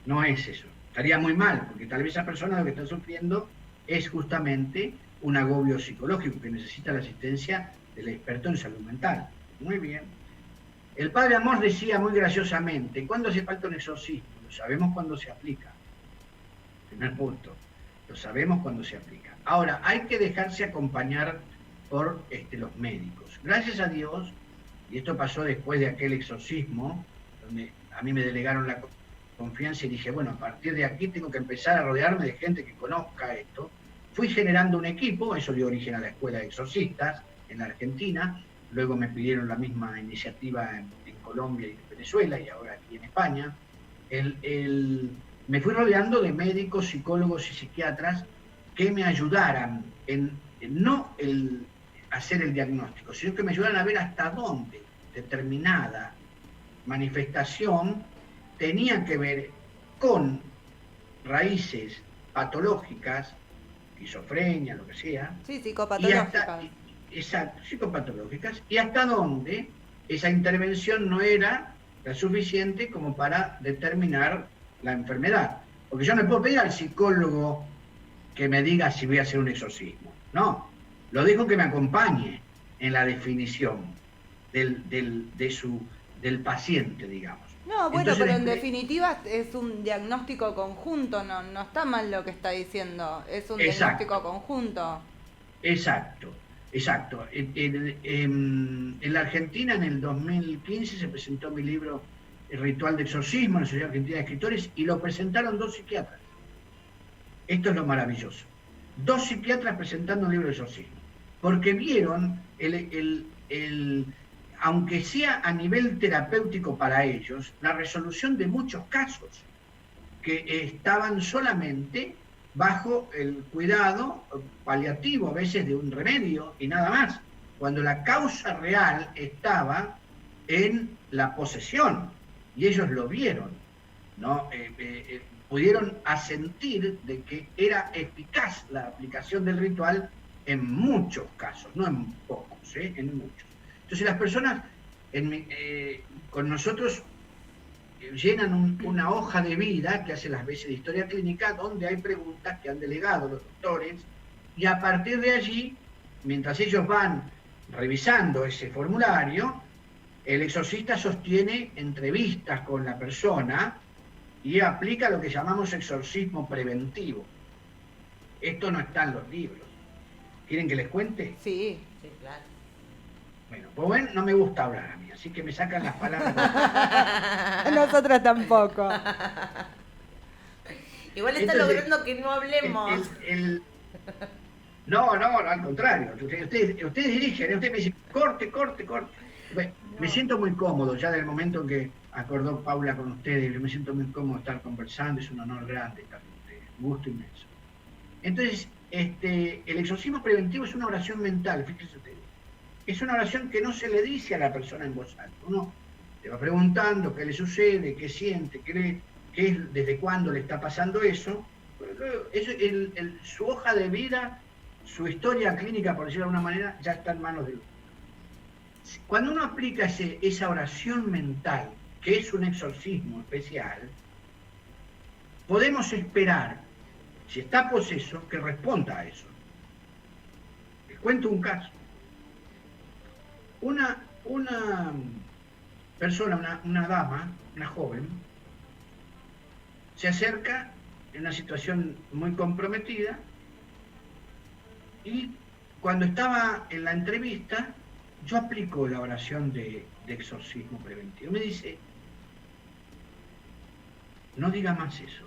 No es eso. Estaría muy mal, porque tal vez esa persona lo que está sufriendo es justamente un agobio psicológico, que necesita la asistencia del experto en salud mental. Muy bien. El padre Amós decía muy graciosamente: ¿cuándo hace falta un exorcismo? Lo sabemos cuando se aplica. Primer punto. Lo sabemos cuando se aplica. Ahora, hay que dejarse acompañar por los médicos. Gracias a Dios, y esto pasó después de aquel exorcismo, donde a mí me delegaron la confianza y dije: bueno, a partir de aquí tengo que empezar a rodearme de gente que conozca esto. Fui generando un equipo, eso dio origen a la Escuela de Exorcistas en la Argentina, luego me pidieron la misma iniciativa en Colombia y en Venezuela, y ahora aquí en España. Me fui rodeando de médicos, psicólogos y psiquiatras que me ayudaran en no hacer el diagnóstico, sino que me ayudaran a ver hasta dónde determinada manifestación tenía que ver con raíces patológicas, esquizofrenia, lo que sea. Sí, psicopatológicas. Exacto, psicopatológicas, y hasta dónde esa intervención no era la suficiente como para determinar la enfermedad. Porque yo no puedo pedir al psicólogo que me diga si voy a hacer un exorcismo. No, lo dejo que me acompañe en la definición del paciente, digamos. No, bueno, entonces, pero en definitiva es un diagnóstico conjunto, no está mal lo que está diciendo, es un diagnóstico conjunto. Exacto. En la Argentina, en el 2015, se presentó mi libro El Ritual de Exorcismo en la Sociedad Argentina de Escritores, y lo presentaron 2 psiquiatras. Esto es lo maravilloso. 2 psiquiatras presentando un libro de exorcismo, porque vieron aunque sea a nivel terapéutico para ellos, la resolución de muchos casos que estaban solamente bajo el cuidado paliativo, a veces de un remedio y nada más, cuando la causa real estaba en la posesión, y ellos lo vieron, ¿no? Pudieron asentir de que era eficaz la aplicación del ritual en muchos casos, no en pocos, en muchos. Entonces las personas con nosotros llenan una hoja de vida que hace las veces de historia clínica, donde hay preguntas que han delegado los doctores, y a partir de allí, mientras ellos van revisando ese formulario, el exorcista sostiene entrevistas con la persona y aplica lo que llamamos exorcismo preventivo. Esto no está en los libros. ¿Quieren que les cuente? Sí. Sí, claro. Bueno, pues bueno, no me gusta hablar a mí, así que me sacan las palabras. Nosotras tampoco. Igual está Entonces, logrando que no hablemos. No, al contrario. Ustedes dirigen, ustedes me dicen, corte. Bueno, No. Me siento muy cómodo ya del momento en que acordó Paula con ustedes. Yo me siento muy cómodo estar conversando, es un honor grande estar con ustedes, un gusto inmenso. Entonces, el exorcismo preventivo es una oración mental, fíjense ustedes. Es una oración que no se le dice a la persona en voz alta. Uno le va preguntando qué le sucede, qué siente, desde cuándo le está pasando eso. Su hoja de vida, su historia clínica, por decirlo de alguna manera, ya está en manos de Dios. Cuando uno aplica esa oración mental, que es un exorcismo especial, podemos esperar, si está poseso, que responda a eso. Les cuento un caso. Una persona, una dama, una joven, se acerca en una situación muy comprometida y cuando estaba en la entrevista, yo aplico la oración de exorcismo preventivo. Me dice, no diga más eso.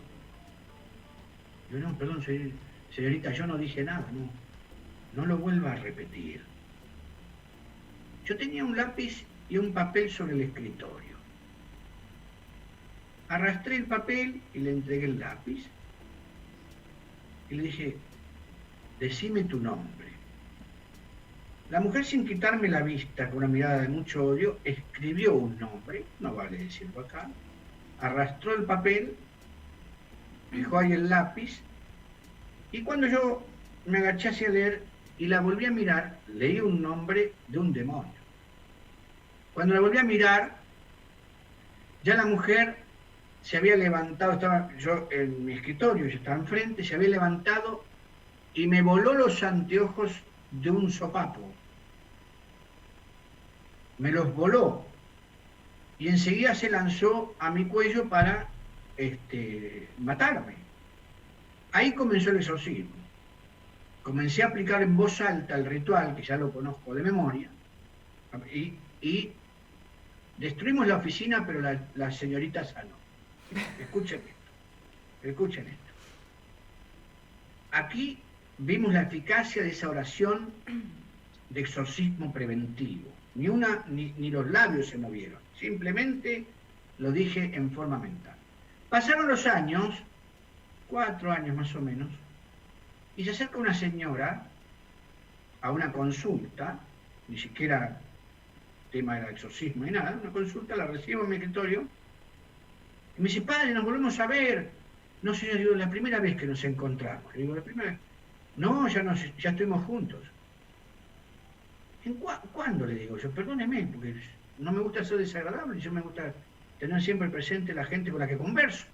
Yo no, perdón, señorita, yo no dije nada, no lo vuelva a repetir. Yo tenía un lápiz y un papel sobre el escritorio. Arrastré el papel y le entregué el lápiz. Y le dije, decime tu nombre. La mujer, sin quitarme la vista, con una mirada de mucho odio, escribió un nombre, no vale decirlo acá, arrastró el papel, dejó ahí el lápiz, y cuando yo me agaché hacia leer y la volví a mirar, leí un nombre de un demonio. Cuando la volví a mirar, ya la mujer se había levantado, estaba yo en mi escritorio, yo estaba enfrente, se había levantado y me voló los anteojos de un sopapo. Me los voló y enseguida se lanzó a mi cuello para matarme. Ahí comenzó el exorcismo. Comencé a aplicar en voz alta el ritual, que ya lo conozco de memoria, y destruimos la oficina, pero la señorita sanó. Escuchen esto. Aquí vimos la eficacia de esa oración de exorcismo preventivo. Ni los labios se movieron, simplemente lo dije en forma mental. Pasaron los años, 4 años más o menos, y se acerca una señora a una consulta, ni siquiera tema del exorcismo ni nada, una consulta, la recibo en mi escritorio, y me dice, padre, nos volvemos a ver. No, señor, digo, la primera vez que nos encontramos. Le digo, la primera vez. No, ya estuvimos juntos. ¿Cuándo? Le digo yo, perdóneme, porque no me gusta ser desagradable, yo me gusta tener siempre presente la gente con la que converso.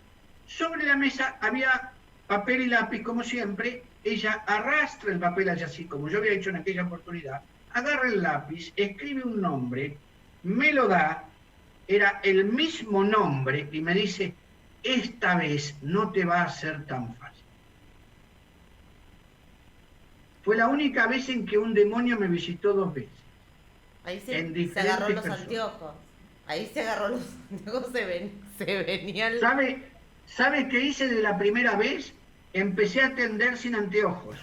Sobre la mesa había papel y lápiz, como siempre. Ella arrastra el papel allá así, como yo había hecho en aquella oportunidad, agarra el lápiz, escribe un nombre, me lo da, era el mismo nombre, y me dice, esta vez no te va a ser tan fácil. Fue la única vez en que un demonio me visitó 2 veces. Ahí se agarró los personas. anteojos. Ahí se agarró los anteojos, se venía el... ¿Sabe qué hice de la primera vez? Empecé a atender sin anteojos.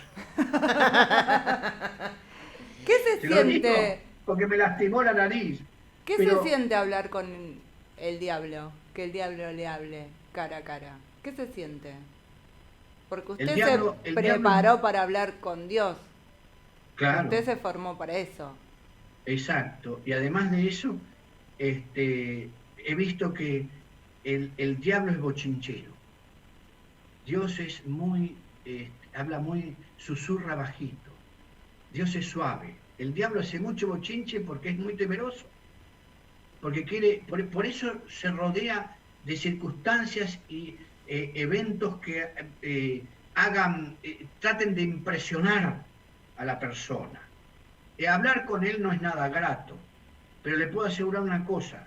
¿Qué se ¿Te lo digo? siente? Porque me lastimó la nariz. ¿Qué Pero se siente hablar con el diablo? Que el diablo le hable cara a cara. ¿Qué se siente? Porque usted se preparó para hablar con Dios. Claro. Usted se formó para eso. Exacto. Y además de eso, he visto que el diablo es bochinchero. Dios es muy, habla muy, susurra bajito. Dios es suave. El diablo hace mucho bochinche porque es muy temeroso, porque quiere, por eso se rodea de circunstancias y eventos que traten de impresionar a la persona. Hablar con él no es nada grato, pero le puedo asegurar una cosa: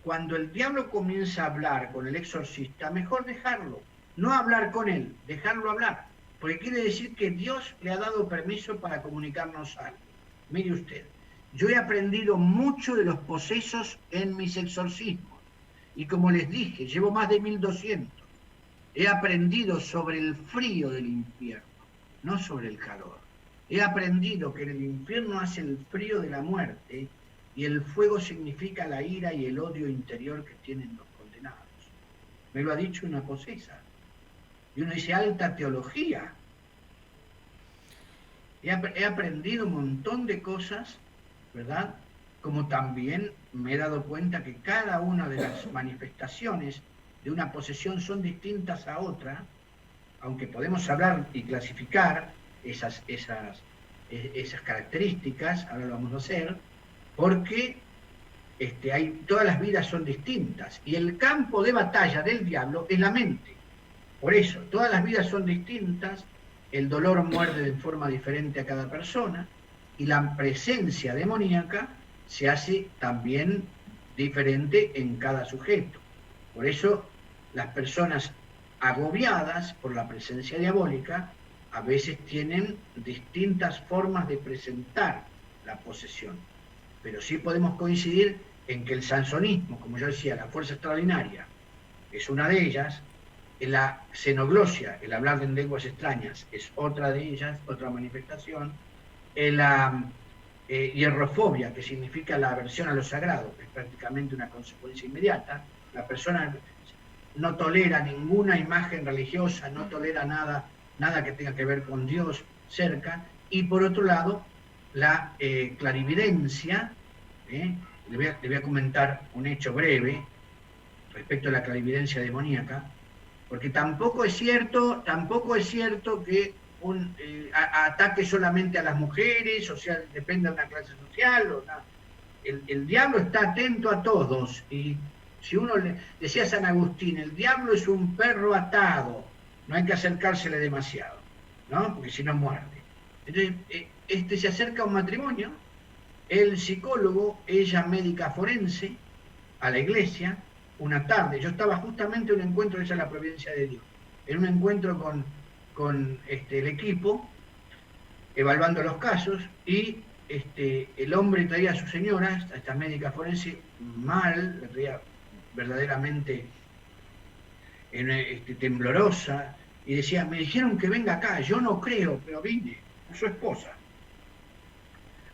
cuando el diablo comienza a hablar con el exorcista, mejor dejarlo, no hablar con él, dejarlo hablar, porque quiere decir que Dios le ha dado permiso para comunicarnos algo. Mire usted, yo he aprendido mucho de los posesos en mis exorcismos, y como les dije, llevo más de 1200. He aprendido sobre el frío del infierno, no sobre el calor. He aprendido que en el infierno hace el frío de la muerte, y el fuego significa la ira y el odio interior que tienen los condenados. Me lo ha dicho una posesa. Y uno dice, alta teología. He aprendido un montón de cosas, ¿verdad? Como también me he dado cuenta que cada una de las manifestaciones de una posesión son distintas a otra, aunque podemos hablar y clasificar esas características, ahora lo vamos a hacer, porque todas las vidas son distintas, y el campo de batalla del diablo es la mente. Por eso, todas las vidas son distintas, el dolor muerde de forma diferente a cada persona, y la presencia demoníaca se hace también diferente en cada sujeto. Por eso, las personas agobiadas por la presencia diabólica a veces tienen distintas formas de presentar la posesión. Pero sí podemos coincidir en que el sansonismo, como yo decía, la fuerza extraordinaria, es una de ellas. La xenoglosia, el hablar en lenguas extrañas, es otra de ellas, otra manifestación. La hierrofobia, que significa la aversión a lo sagrado, que es prácticamente una consecuencia inmediata. La persona no tolera ninguna imagen religiosa, no tolera nada que tenga que ver con Dios cerca. Y por otro lado, la clarividencia. Le voy a comentar un hecho breve respecto a la clarividencia demoníaca, porque tampoco es cierto que ataque solamente a las mujeres, o sea, depende de una clase social. El diablo está atento a todos, y si uno decía San Agustín, el diablo es un perro atado, no hay que acercársele demasiado, ¿no? Porque si no muerde. Entonces, se acerca a un matrimonio, el psicólogo, ella médica forense, a la iglesia, una tarde. Yo estaba justamente en un encuentro, esa es la providencia de Dios, en un encuentro con el equipo, evaluando los casos, y el hombre traía a su señora, a esta médica forense, mal, la traía verdaderamente temblorosa, y decía, me dijeron que venga acá, yo no creo, pero vine, a su esposa.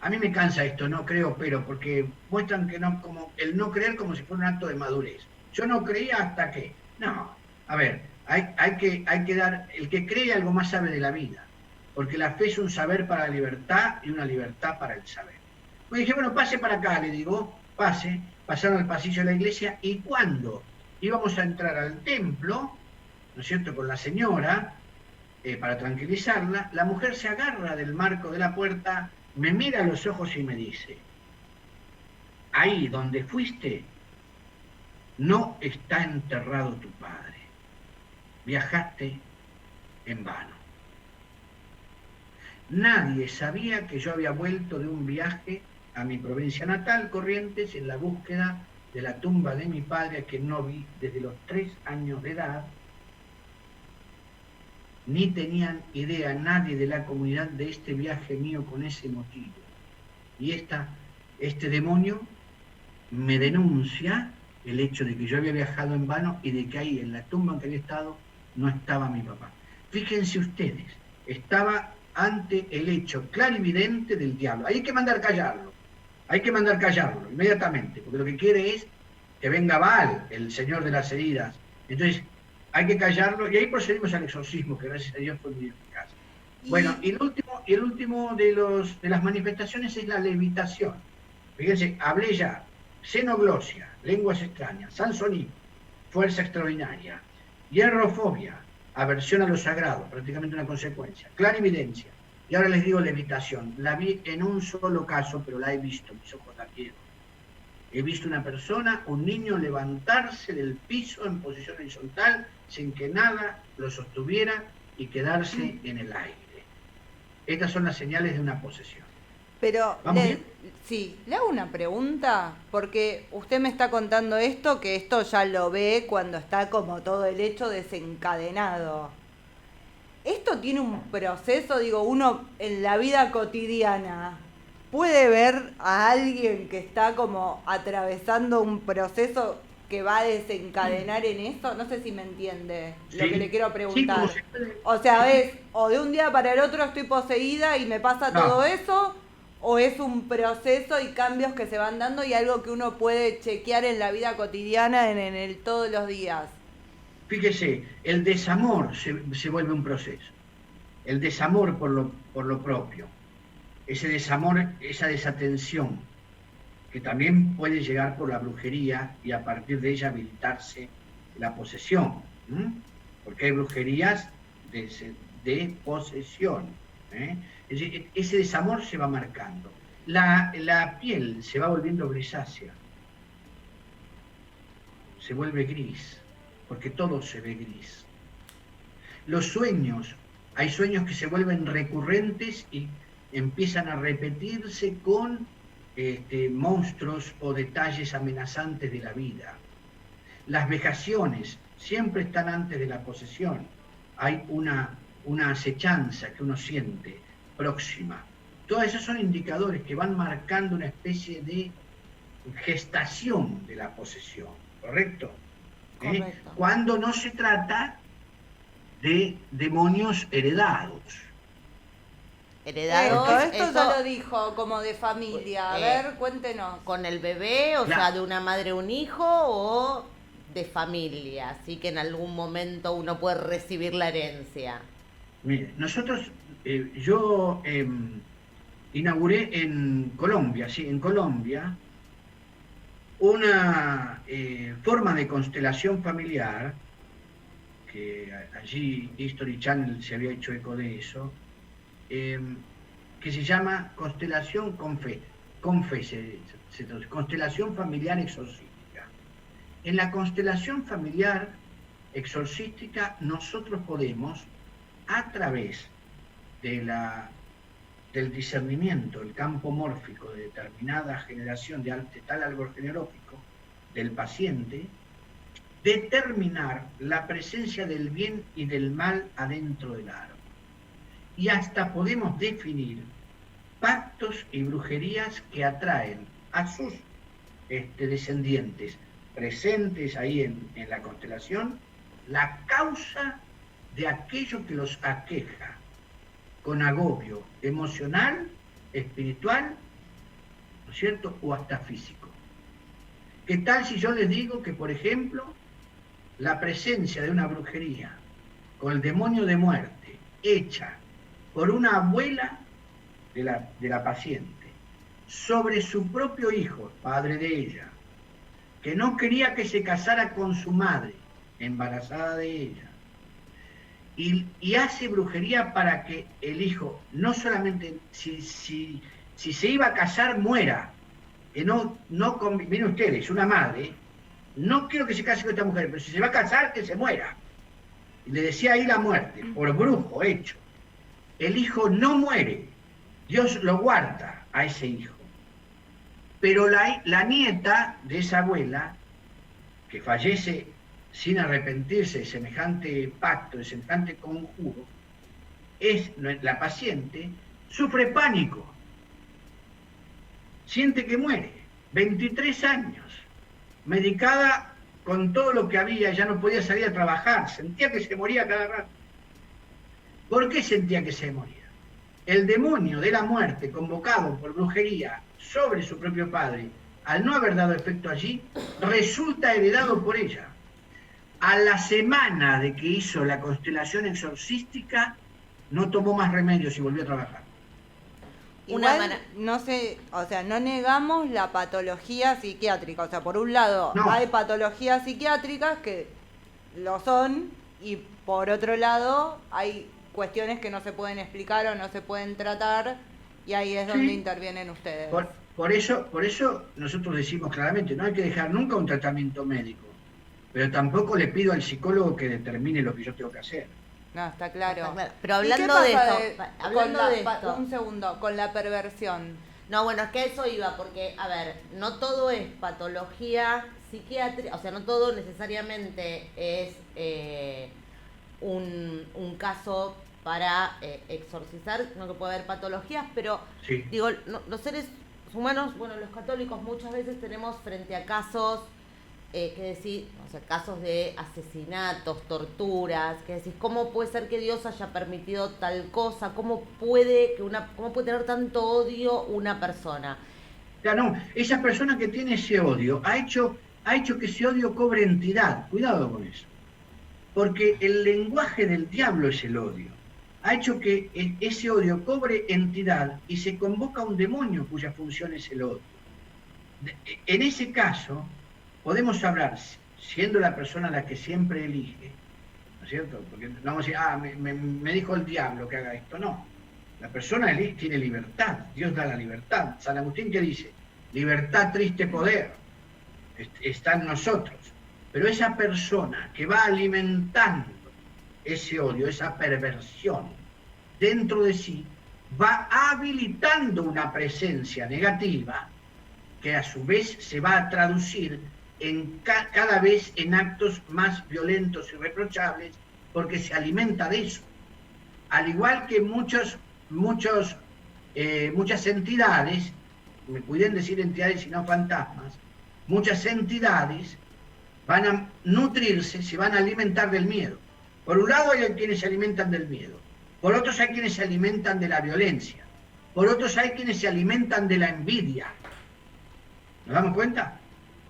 A mí me cansa esto, no creo, pero, porque muestran que no, como el no creer como si fuera un acto de madurez. Yo no creía hasta que. No, a ver, hay que dar, el que cree algo más sabe de la vida, porque la fe es un saber para la libertad y una libertad para el saber. Pues dije, bueno, pase para acá, le digo, pasaron al pasillo de la iglesia, y cuando íbamos a entrar al templo, ¿no es cierto?, con la señora, para tranquilizarla, la mujer se agarra del marco de la puerta, me mira a los ojos y me dice, ahí donde fuiste, no está enterrado tu padre, viajaste en vano. Nadie sabía que yo había vuelto de un viaje a mi provincia natal, Corrientes, en la búsqueda de la tumba de mi padre, a quien no vi desde los 3 años de edad. Ni tenían idea nadie de la comunidad de este viaje mío con ese motivo. Y este demonio me denuncia el hecho de que yo había viajado en vano y de que ahí, en la tumba en que había estado, no estaba mi papá. Fíjense ustedes, estaba ante el hecho clarividente del diablo. Hay que mandar callarlo inmediatamente, porque lo que quiere es que venga Baal, el señor de las heridas. Entonces, hay que callarlo, y ahí procedimos al exorcismo, que gracias a Dios fue muy eficaz. Bueno, y el último de las manifestaciones es la levitación. Fíjense, hablé ya, xenoglosia, lenguas extrañas, sansonismo, fuerza extraordinaria, hierrofobia, aversión a lo sagrado, prácticamente una consecuencia, clarividencia, Y ahora les digo levitación. La vi en un solo caso, pero la he visto, mis ojos la quiero. He visto una persona, un niño, levantarse del piso en posición horizontal sin que nada lo sostuviera y quedarse en el aire. Estas son las señales de una posesión. Pero, ¿Vamos bien? sí, le hago una pregunta, porque usted me está contando esto, que esto ya lo ve cuando está como todo el hecho desencadenado. Esto tiene un proceso, digo, uno en la vida cotidiana puede ver a alguien que está como atravesando un proceso que va a desencadenar en eso. No sé si me entiende lo que le Sí, quiero sí, como preguntar. se puede. O sea, es o de un día para el otro estoy poseída y me pasa todo No, eso, o es un proceso y cambios que se van dando y algo que uno puede chequear en la vida cotidiana, en el todos los días. fíjese, el desamor se vuelve un proceso. El desamor por lo propio. Ese desamor, esa desatención, que también puede llegar por la brujería y a partir de ella habilitarse la posesión. ¿M? Porque hay brujerías de posesión. ¿Eh? Ese desamor se va marcando. La piel se va volviendo grisácea, se vuelve gris, porque todo se ve gris. Los sueños, hay sueños que se vuelven recurrentes y empiezan a repetirse con monstruos o detalles amenazantes de la vida. Las vejaciones siempre están antes de la posesión. Hay una acechanza que uno siente próxima. Todos esos son indicadores que van marcando una especie de gestación de la posesión, ¿correcto? Correcto. Cuando no se trata de demonios heredados. Heredados, Esto eso ya lo dijo, como de familia. A ver, cuéntenos. con el bebé, o Claro. sea, de una madre un hijo o de familia, así que en algún momento uno puede recibir la herencia. Mire, nosotros, yo inauguré en Colombia, sí, en Colombia, una forma de constelación familiar, que allí History Channel se había hecho eco de eso, que se llama constelación constelación familiar exorcística. En la constelación familiar exorcística nosotros podemos, a través de del discernimiento, el campo mórfico de determinada generación de tal árbol genealógico del paciente, determinar la presencia del bien y del mal adentro del árbol. Y hasta podemos definir pactos y brujerías que atraen a sus descendientes presentes ahí en la constelación, la causa de aquello que los aqueja, con agobio emocional, espiritual, ¿no es cierto?, o hasta físico. ¿Qué tal si yo les digo que, por ejemplo, la presencia de una brujería con el demonio de muerte hecha por una abuela de la paciente sobre su propio hijo, padre de ella, que no quería que se casara con su madre, embarazada de ella, y hace brujería para que el hijo, no solamente si se iba a casar, muera, que miren ustedes, una madre, no quiero que se case con esta mujer, pero si se va a casar, que se muera. Y le decía ahí la muerte, por brujo hecho. El hijo no muere, Dios lo guarda a ese hijo. Pero la nieta de esa abuela, que fallece sin arrepentirse de semejante pacto, de semejante conjuro, la paciente, sufre pánico, siente que muere, 23 años, medicada con todo lo que había, ya no podía salir a trabajar, sentía que se moría cada rato. ¿Por qué sentía que se moría? El demonio de la muerte, convocado por brujería sobre su propio padre, al no haber dado efecto allí, resulta heredado por ella. A la semana de que hizo la constelación exorcística, no tomó más remedios y volvió a trabajar. Igual, no sé, o sea, no negamos la patología psiquiátrica. O sea, por un lado, No. hay patologías psiquiátricas que lo son, y por otro lado, hay cuestiones que no se pueden explicar o no se pueden tratar, y ahí es donde Sí. intervienen ustedes. Por eso nosotros decimos claramente, no hay que dejar nunca un tratamiento médico, pero tampoco le pido al psicólogo que determine lo que yo tengo que hacer. No, está claro. Está claro. Pero ¿Y hablando qué de pasa esto, con hablando la- de esto. un segundo, con la perversión. No, bueno, es que eso iba, porque, a ver, no todo es patología psiquiátrica, o sea, no todo necesariamente es un caso para exorcizar, sino que puede haber patologías, pero, Sí. digo, los seres humanos, bueno, los católicos muchas veces tenemos frente a casos, que decir, o sea, casos de asesinatos, torturas, que decís, ¿cómo puede ser que Dios haya permitido tal cosa? ¿Cómo puede tener tanto odio una persona? Ya no, esa persona que tiene ese odio ha hecho que ese odio cobre entidad. Cuidado con eso. Porque el lenguaje del diablo es el odio. Ha hecho que ese odio cobre entidad y se convoca un demonio cuya función es el odio. En ese caso, podemos hablar, siendo la persona la que siempre elige, ¿no es cierto? Porque no vamos a decir, me dijo el diablo que haga esto. No. La persona tiene libertad. Dios da la libertad. San Agustín, ¿qué dice? Libertad, triste poder. Está en nosotros. Pero esa persona que va alimentando ese odio, esa perversión dentro de sí, va habilitando una presencia negativa que a su vez se va a traducir en cada vez en actos más violentos y reprochables, porque se alimenta de eso. Al igual que muchas entidades, me pueden decir entidades y no fantasmas, muchas entidades van a nutrirse, se van a alimentar del miedo. Por un lado hay quienes se alimentan del miedo, por otros hay quienes se alimentan de la violencia, por otros hay quienes se alimentan de la envidia. ¿Nos damos cuenta?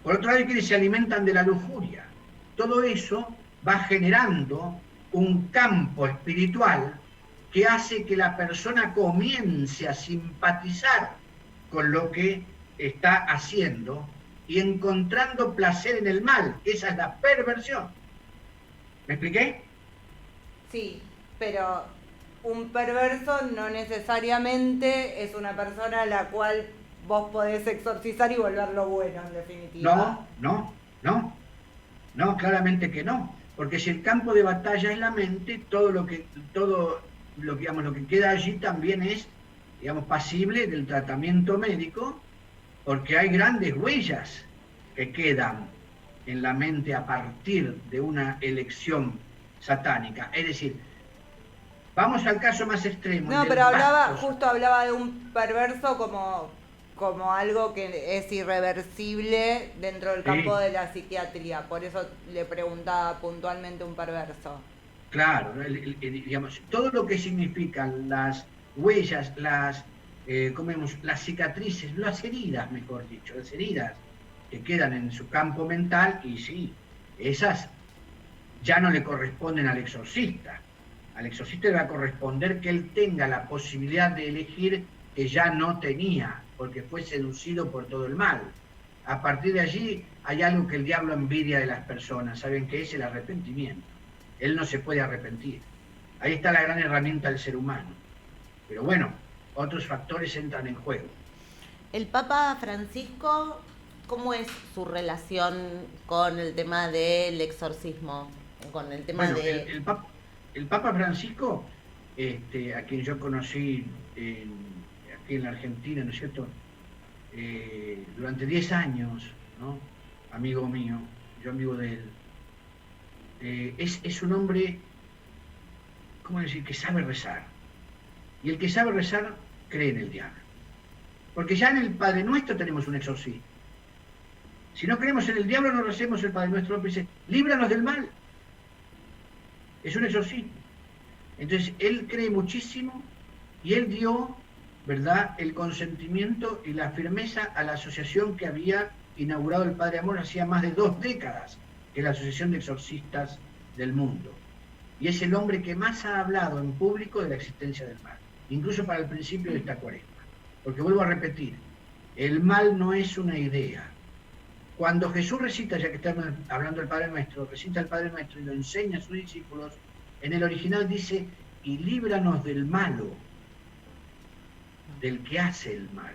Por otro lado hay quienes se alimentan de la lujuria. Todo eso va generando un campo espiritual que hace que la persona comience a simpatizar con lo que está haciendo y encontrando placer en el mal. Esa es la perversión. ¿Me expliqué? Sí, pero un perverso no necesariamente es una persona a la cual vos podés exorcizar y volverlo bueno, en definitiva. No, claramente que no. Porque si el campo de batalla es la mente, todo lo que queda allí también es, digamos, pasible del tratamiento médico, porque hay grandes huellas que quedan en la mente a partir de una elección satánica. Es decir, vamos al caso más extremo. No, pero hablaba de un perverso como algo que es irreversible dentro del campo de la psiquiatría. Por eso le preguntaba puntualmente un perverso. Claro, digamos, todo lo que significan las huellas, las cicatrices, las heridas, mejor dicho, las heridas que quedan en su campo mental, y sí, esas ya no le corresponden al exorcista. Al exorcista le va a corresponder que él tenga la posibilidad de elegir que ya no tenía, porque fue seducido por todo el mal. A partir de allí hay algo que el diablo envidia de las personas, ¿saben qué es? El arrepentimiento. Él no se puede arrepentir. Ahí está la gran herramienta del ser humano. Pero bueno, otros factores entran en juego. El Papa Francisco, ¿cómo es su relación con el tema del exorcismo? Con el tema el Papa Francisco, a quien yo conocí aquí en la Argentina, ¿no es cierto? Durante 10 años, ¿no? Amigo mío, yo amigo de él. Es un hombre, ¿cómo decir?, que sabe rezar. Y el que sabe rezar cree en el diablo. Porque ya en el Padre Nuestro tenemos un exorcismo. Si no creemos en el diablo, no recemos el Padre Nuestro, dice, líbranos del mal. Es un exorcismo. Entonces, él cree muchísimo y él dio, ¿verdad?, el consentimiento y la firmeza a la asociación que había inaugurado el Padre Amor hacía más de 2 décadas, que es la Asociación de Exorcistas del Mundo. Y es el hombre que más ha hablado en público de la existencia del mal, incluso para el principio de esta cuaresma. Porque vuelvo a repetir, el mal no es una idea. Cuando Jesús recita, ya que estamos hablando del Padre Nuestro, recita el Padre Nuestro y lo enseña a sus discípulos, en el original dice, y líbranos del malo, del que hace el mal.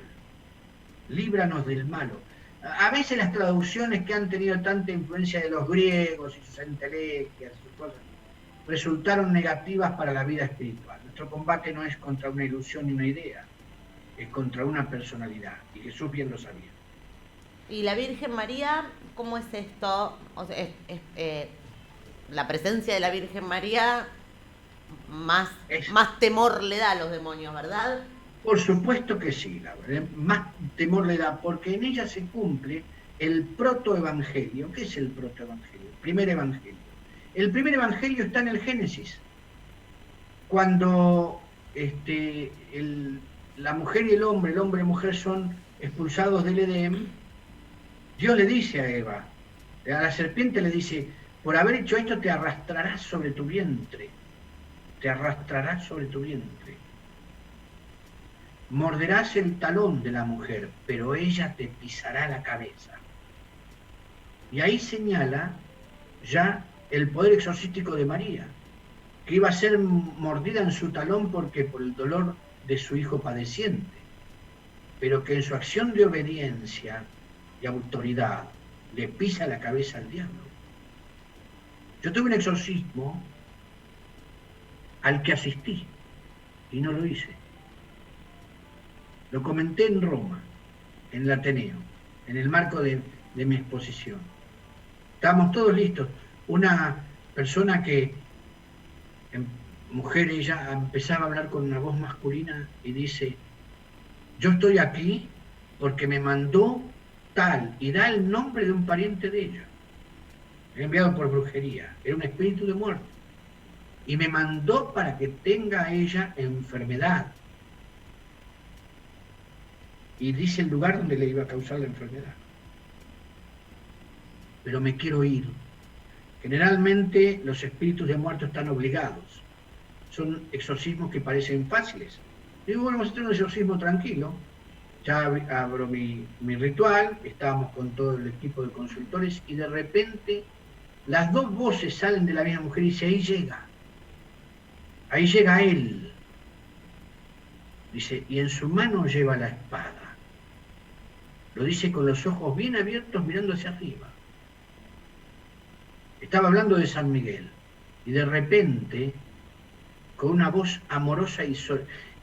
Líbranos del malo. A veces las traducciones que han tenido tanta influencia de los griegos y sus entelequias, sus cosas, resultaron negativas para la vida espiritual. Nuestro combate no es contra una ilusión ni una idea, es contra una personalidad, y Jesús bien lo sabía. ¿Y la Virgen María, cómo es esto? O sea, la presencia de la Virgen María más temor le da a los demonios, ¿verdad? Por supuesto que sí, Laura, más temor le da, porque en ella se cumple el protoevangelio. ¿Qué es el protoevangelio? El primer evangelio. El primer evangelio está en el Génesis, cuando la mujer y el hombre y mujer son expulsados del Edén. Dios le dice a Eva, a la serpiente le dice, por haber hecho esto te arrastrarás sobre tu vientre, te arrastrarás sobre tu vientre. Morderás el talón de la mujer, pero ella te pisará la cabeza. Y ahí señala ya el poder exorcístico de María, que iba a ser mordida en su talón por el dolor de su hijo padeciente, pero que en su acción de obediencia y autoridad le pisa la cabeza al diablo. Yo tuve un exorcismo al que asistí y no lo hice. Lo comenté en Roma, en el Ateneo, en el marco de mi exposición. Estábamos todos listos. Una persona que, mujer, ella empezaba a hablar con una voz masculina y dice, yo estoy aquí porque me mandó tal, y da el nombre de un pariente de ella. Era enviado por brujería, era un espíritu de muerte. Y me mandó para que tenga ella enfermedad. Y dice el lugar donde le iba a causar la enfermedad. Pero me quiero ir. Generalmente los espíritus de muertos están obligados. Son exorcismos que parecen fáciles. Digo, bueno, vamos a hacer un exorcismo tranquilo. Ya abro mi ritual, estábamos con todo el equipo de consultores y de repente las dos voces salen de la misma mujer y dice, ahí llega él. Dice, y en su mano lleva la espada. Lo dice con los ojos bien abiertos mirando hacia arriba. Estaba hablando de San Miguel y de repente, con una voz amorosa y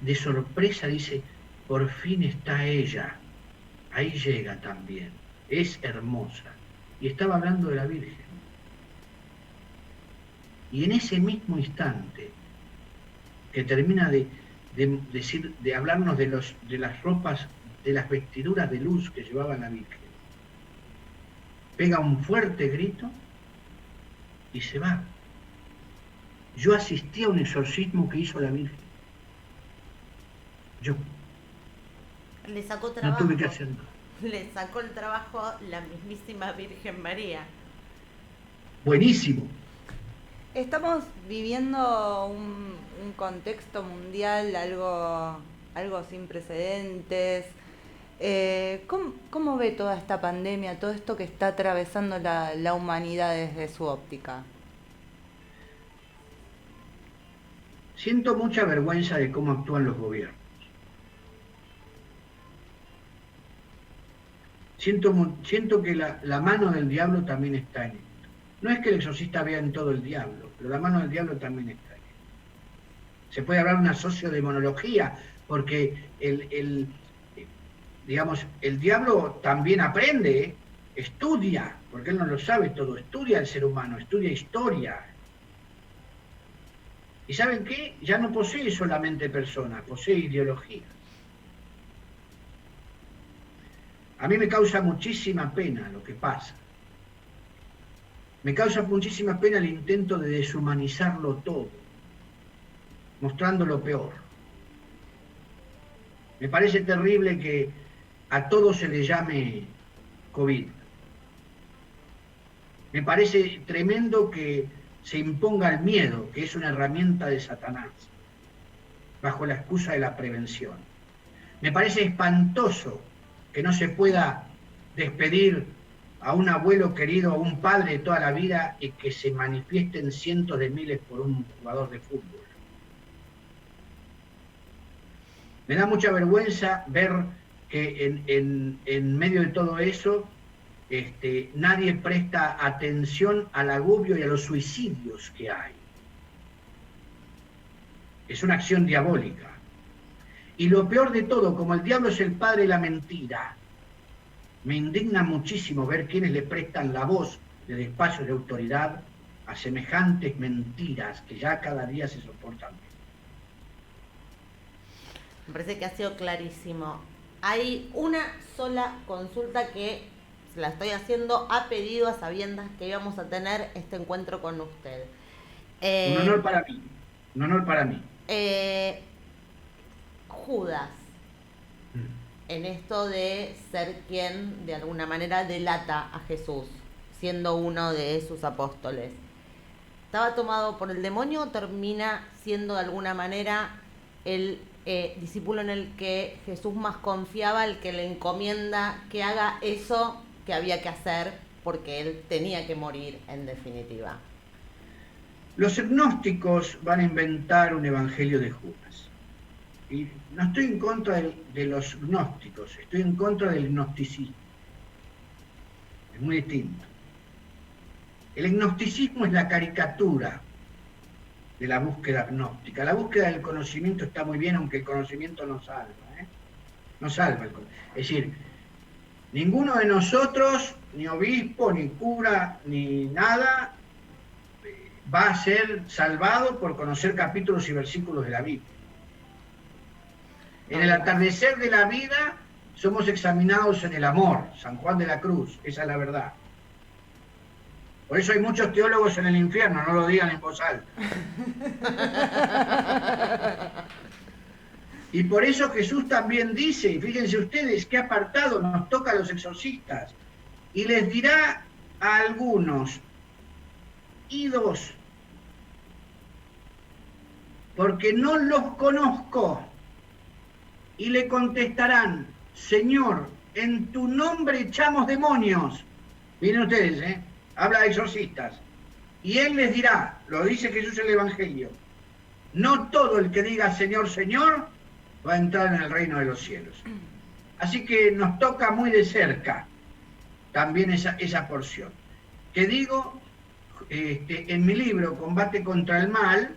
de sorpresa, dice, por fin está ella, ahí llega también, es hermosa. Y estaba hablando de la Virgen. Y en ese mismo instante, que termina de hablarnos de las ropas, de las vestiduras de luz que llevaba la Virgen, pega un fuerte grito y se va. Yo asistí a un exorcismo que hizo la Virgen. Yo. Le sacó trabajo. No tuve que hacer nada. Le sacó el trabajo la mismísima Virgen María. Buenísimo. Estamos viviendo un contexto mundial, algo sin precedentes. ¿Cómo ve toda esta pandemia, todo esto que está atravesando la humanidad desde su óptica? Siento mucha vergüenza de cómo actúan los gobiernos. Siento que la mano del diablo también está en esto. No es que el exorcista vea en todo el diablo, pero la mano del diablo también está en esto. Se puede hablar de una sociodemonología, porque el diablo también aprende, estudia, porque él no lo sabe todo, estudia el ser humano, estudia historia. ¿Y saben qué? Ya no posee solamente personas, posee ideologías. A mí me causa muchísima pena lo que pasa. Me causa muchísima pena el intento de deshumanizarlo todo, mostrando lo peor. Me parece terrible que a todo se le llame COVID. Me parece tremendo que se imponga el miedo, que es una herramienta de Satanás, bajo la excusa de la prevención. Me parece espantoso que no se pueda despedir a un abuelo querido, a un padre de toda la vida y que se manifiesten cientos de miles por un jugador de fútbol. Me da mucha vergüenza ver que en medio de todo eso nadie presta atención al agobio y a los suicidios que hay. Es una acción diabólica. Y lo peor de todo, como el diablo es el padre de la mentira, me indigna muchísimo ver quienes le prestan la voz de espacios de autoridad a semejantes mentiras que ya cada día se soportan menos. Me parece que ha sido clarísimo. Hay una sola consulta que se la estoy haciendo a pedido, a sabiendas que íbamos a tener este encuentro con usted. Un honor para mí. Un honor para mí. Judas, en esto de ser quien de alguna manera delata a Jesús, siendo uno de sus apóstoles, ¿estaba tomado por el demonio o termina siendo de alguna manera el discípulo en el que Jesús más confiaba, el que le encomienda que haga eso que había que hacer porque él tenía que morir en definitiva? Los gnósticos van a inventar un evangelio de Judas. Y no estoy en contra de los gnósticos, estoy en contra del gnosticismo. Es muy distinto. El gnosticismo es la caricatura de la búsqueda gnóstica. La búsqueda del conocimiento está muy bien, aunque el conocimiento no salva. No salva el conocimiento. Es decir, ninguno de nosotros, ni obispo, ni cura, ni nada, va a ser salvado por conocer capítulos y versículos de la Biblia. En el atardecer de la vida somos examinados en el amor, San Juan de la Cruz, esa es la verdad. Por eso hay muchos teólogos en el infierno, no lo digan en voz alta. Y por eso Jesús también dice, y fíjense ustedes qué apartado nos toca a los exorcistas, y les dirá a algunos, idos, porque no los conozco. Y le contestarán, Señor, en tu nombre echamos demonios. Miren ustedes, habla de exorcistas. Y él les dirá, lo dice Jesús en el Evangelio, no todo el que diga Señor, Señor, va a entrar en el reino de los cielos. Así que nos toca muy de cerca también esa porción. Que digo, en mi libro, Combate contra el Mal,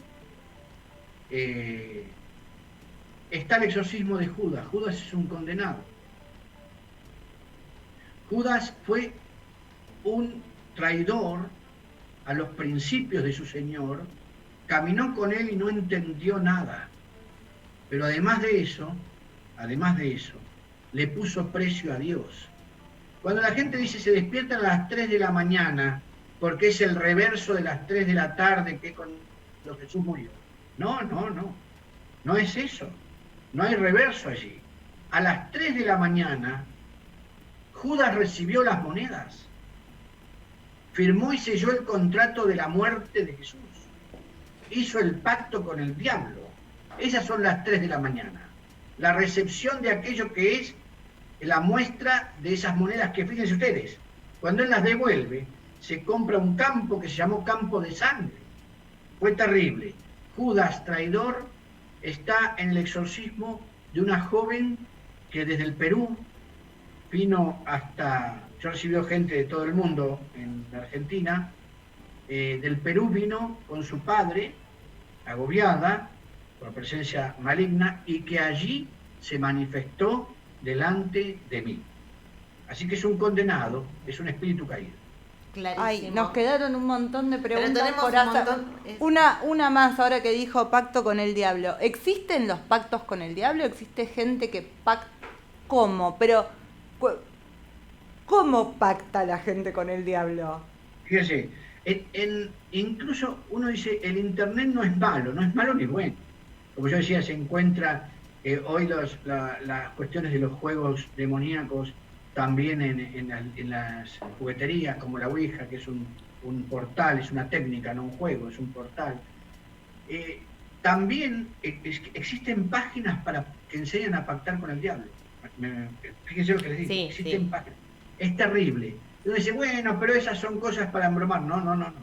está el exorcismo de Judas. Judas es un condenado. Judas fue un traidor a los principios de su Señor, caminó con él y no entendió nada. Pero además de eso, le puso precio a Dios. Cuando la gente dice se despiertan a las 3 de la mañana, porque es el reverso de las 3 de la tarde que cuando Jesús murió. No es eso. No hay reverso allí. A las 3 de la mañana, Judas recibió las monedas, firmó y selló el contrato de la muerte de Jesús, hizo el pacto con el diablo. Esas son las 3 de la mañana. La recepción de aquello que es la muestra de esas monedas que, fíjense ustedes, cuando él las devuelve, se compra un campo que se llamó campo de sangre. Fue terrible. Judas, traidor, está en el exorcismo de una joven que desde el Perú vino hasta, yo recibió gente de todo el mundo en la Argentina, del Perú vino con su padre, agobiada por presencia maligna, y que allí se manifestó delante de mí. Así que es un condenado, es un espíritu caído. Clarísimo. Ay, nos quedaron un montón de preguntas. Pero tenemos por un hacer. montón. Una más ahora que dijo pacto con el diablo. ¿Existen los pactos con el diablo? ¿Existe gente que pacta? ¿Cómo? Pero, ¿cómo pacta la gente con el diablo? Fíjese, incluso uno dice, el Internet no es malo ni bueno. Como yo decía, se encuentra hoy las cuestiones de los juegos demoníacos también en las jugueterías, como la Ouija, que es un portal, es una técnica, no un juego, es un portal. También existen páginas que enseñan a pactar con el diablo. Fíjense lo que les digo, Sí, existen sí. páginas. Es terrible. Uno dice, bueno, pero esas son cosas para embromar. No.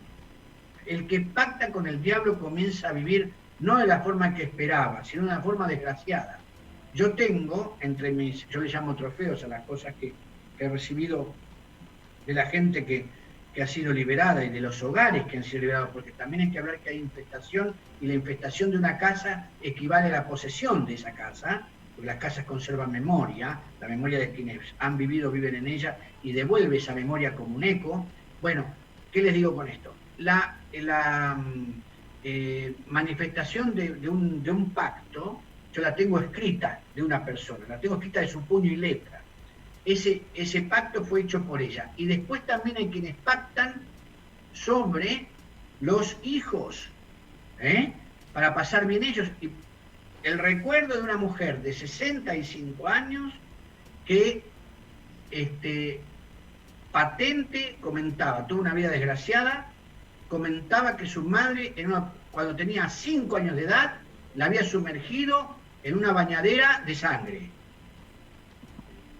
El que pacta con el diablo comienza a vivir no de la forma que esperaba, sino de una forma desgraciada. Yo tengo entre mis, yo le llamo trofeos a las cosas que he recibido de la gente que ha sido liberada y de los hogares que han sido liberados, porque también hay que hablar que hay infestación, y la infestación de una casa equivale a la posesión de esa casa, porque las casas conservan memoria, la memoria de quienes han vivido, viven en ella, y devuelve esa memoria como un eco. Bueno, ¿qué les digo con esto? La manifestación de un pacto, yo la tengo escrita de una persona, la tengo escrita de su puño y letra. Ese pacto fue hecho por ella. Y después también hay quienes pactan sobre los hijos, para pasar bien ellos. Y el recuerdo de una mujer de 65 años que patente comentaba, tuvo una vida desgraciada, comentaba que su madre, cuando tenía 5 años de edad, la había sumergido en una bañadera de sangre,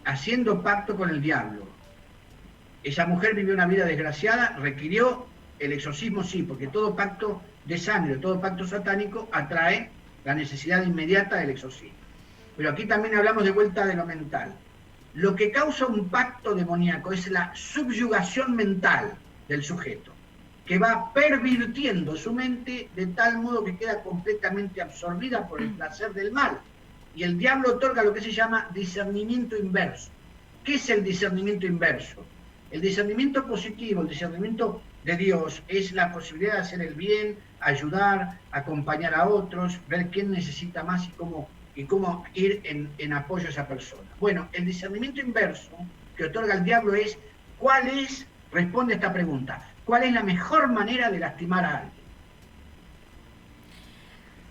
haciendo pacto con el diablo. Esa mujer vivió una vida desgraciada, requirió el exorcismo, sí, porque todo pacto de sangre, todo pacto satánico atrae la necesidad inmediata del exorcismo. Pero aquí también hablamos de vuelta de lo mental. Lo que causa un pacto demoníaco es la subyugación mental del sujeto, que va pervirtiendo su mente de tal modo que queda completamente absorbida por el placer del mal. Y el diablo otorga lo que se llama discernimiento inverso. ¿Qué es el discernimiento inverso? El discernimiento positivo, el discernimiento de Dios, es la posibilidad de hacer el bien, ayudar, acompañar a otros, ver quién necesita más y cómo ir en apoyo a esa persona. Bueno, el discernimiento inverso que otorga el diablo es, responde a esta pregunta, ¿cuál es la mejor manera de lastimar a alguien?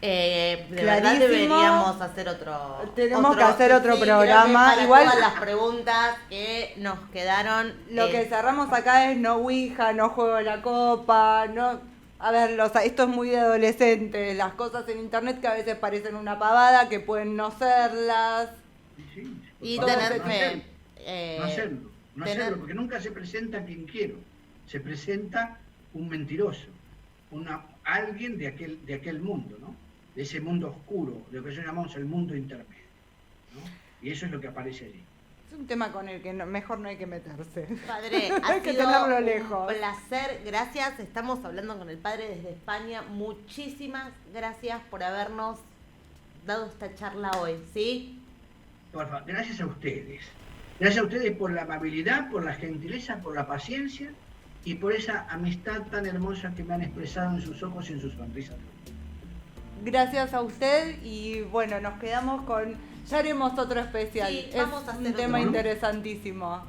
De verdad deberíamos hacer otro. Tenemos que hacer otro programa. Para igual todas las preguntas que nos quedaron. Lo que cerramos acá es no ouija, no juego la copa, no. A ver, esto es muy de adolescente. Las cosas en internet que a veces parecen una pavada, que pueden no serlas. Sí, y favor, tener fe. No hacerlo, porque nunca se presenta quien quiero. Se presenta un mentiroso, alguien de aquel mundo, ¿no? De ese mundo oscuro, lo que llamamos el mundo intermedio, ¿no? Y eso es lo que aparece allí. Es un tema con el que mejor no hay que meterse. Padre, hay que tenerlo lejos. Un placer, gracias. Estamos hablando con el padre desde España. Muchísimas gracias por habernos dado esta charla hoy, ¿sí? Por favor, gracias a ustedes. Gracias a ustedes por la amabilidad, por la gentileza, por la paciencia y por esa amistad tan hermosa que me han expresado en sus ojos y en sus sonrisas. Gracias a usted y bueno, nos quedamos con... Ya haremos otro especial. Sí, es vamos a hacer un tema otro, ¿no? Interesantísimo.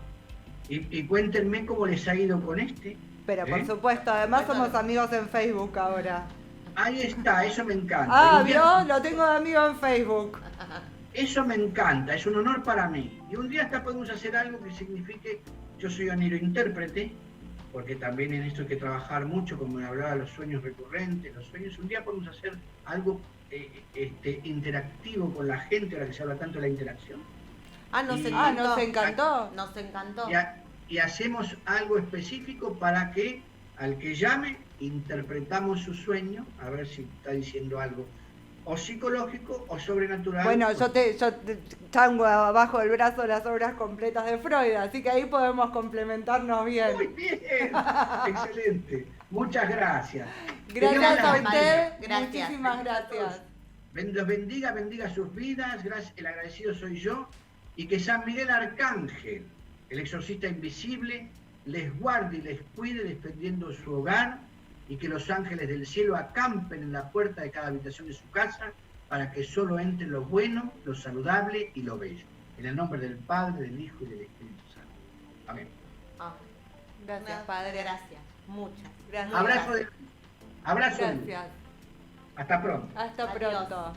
Y cuéntenme cómo les ha ido con este. Pero por supuesto, además somos amigos en Facebook ahora. Ahí está, eso me encanta. Ah, ¿vio? Lo tengo de amigo en Facebook. Eso me encanta, es un honor para mí. Y un día hasta podemos hacer algo que signifique, yo soy intérprete, porque también en esto hay que trabajar mucho, como me hablaba, los sueños recurrentes, los sueños. Un día podemos hacer algo interactivo con la gente, ahora que se habla tanto de la interacción. Nos encantó. Nos encantó. Y hacemos algo específico para que al que llame interpretamos su sueño, a ver si está diciendo algo o psicológico o sobrenatural. Bueno, yo tengo abajo del brazo las obras completas de Freud, así que ahí podemos complementarnos bien. Muy bien, excelente. Muchas gracias. Gracias a usted, gracias. Muchísimas gracias. Los bendiga sus vidas, gracias, el agradecido soy yo, y que San Miguel Arcángel, el exorcista invisible, les guarde y les cuide defendiendo su hogar, y que los ángeles del cielo acampen en la puerta de cada habitación de su casa para que solo entre lo bueno, lo saludable y lo bello. En el nombre del Padre, del Hijo y del Espíritu Santo. Amén. Gracias, Padre. Gracias. Muchas. Gracias. Abrazo. Gracias. Hasta pronto. Hasta Adiós. pronto.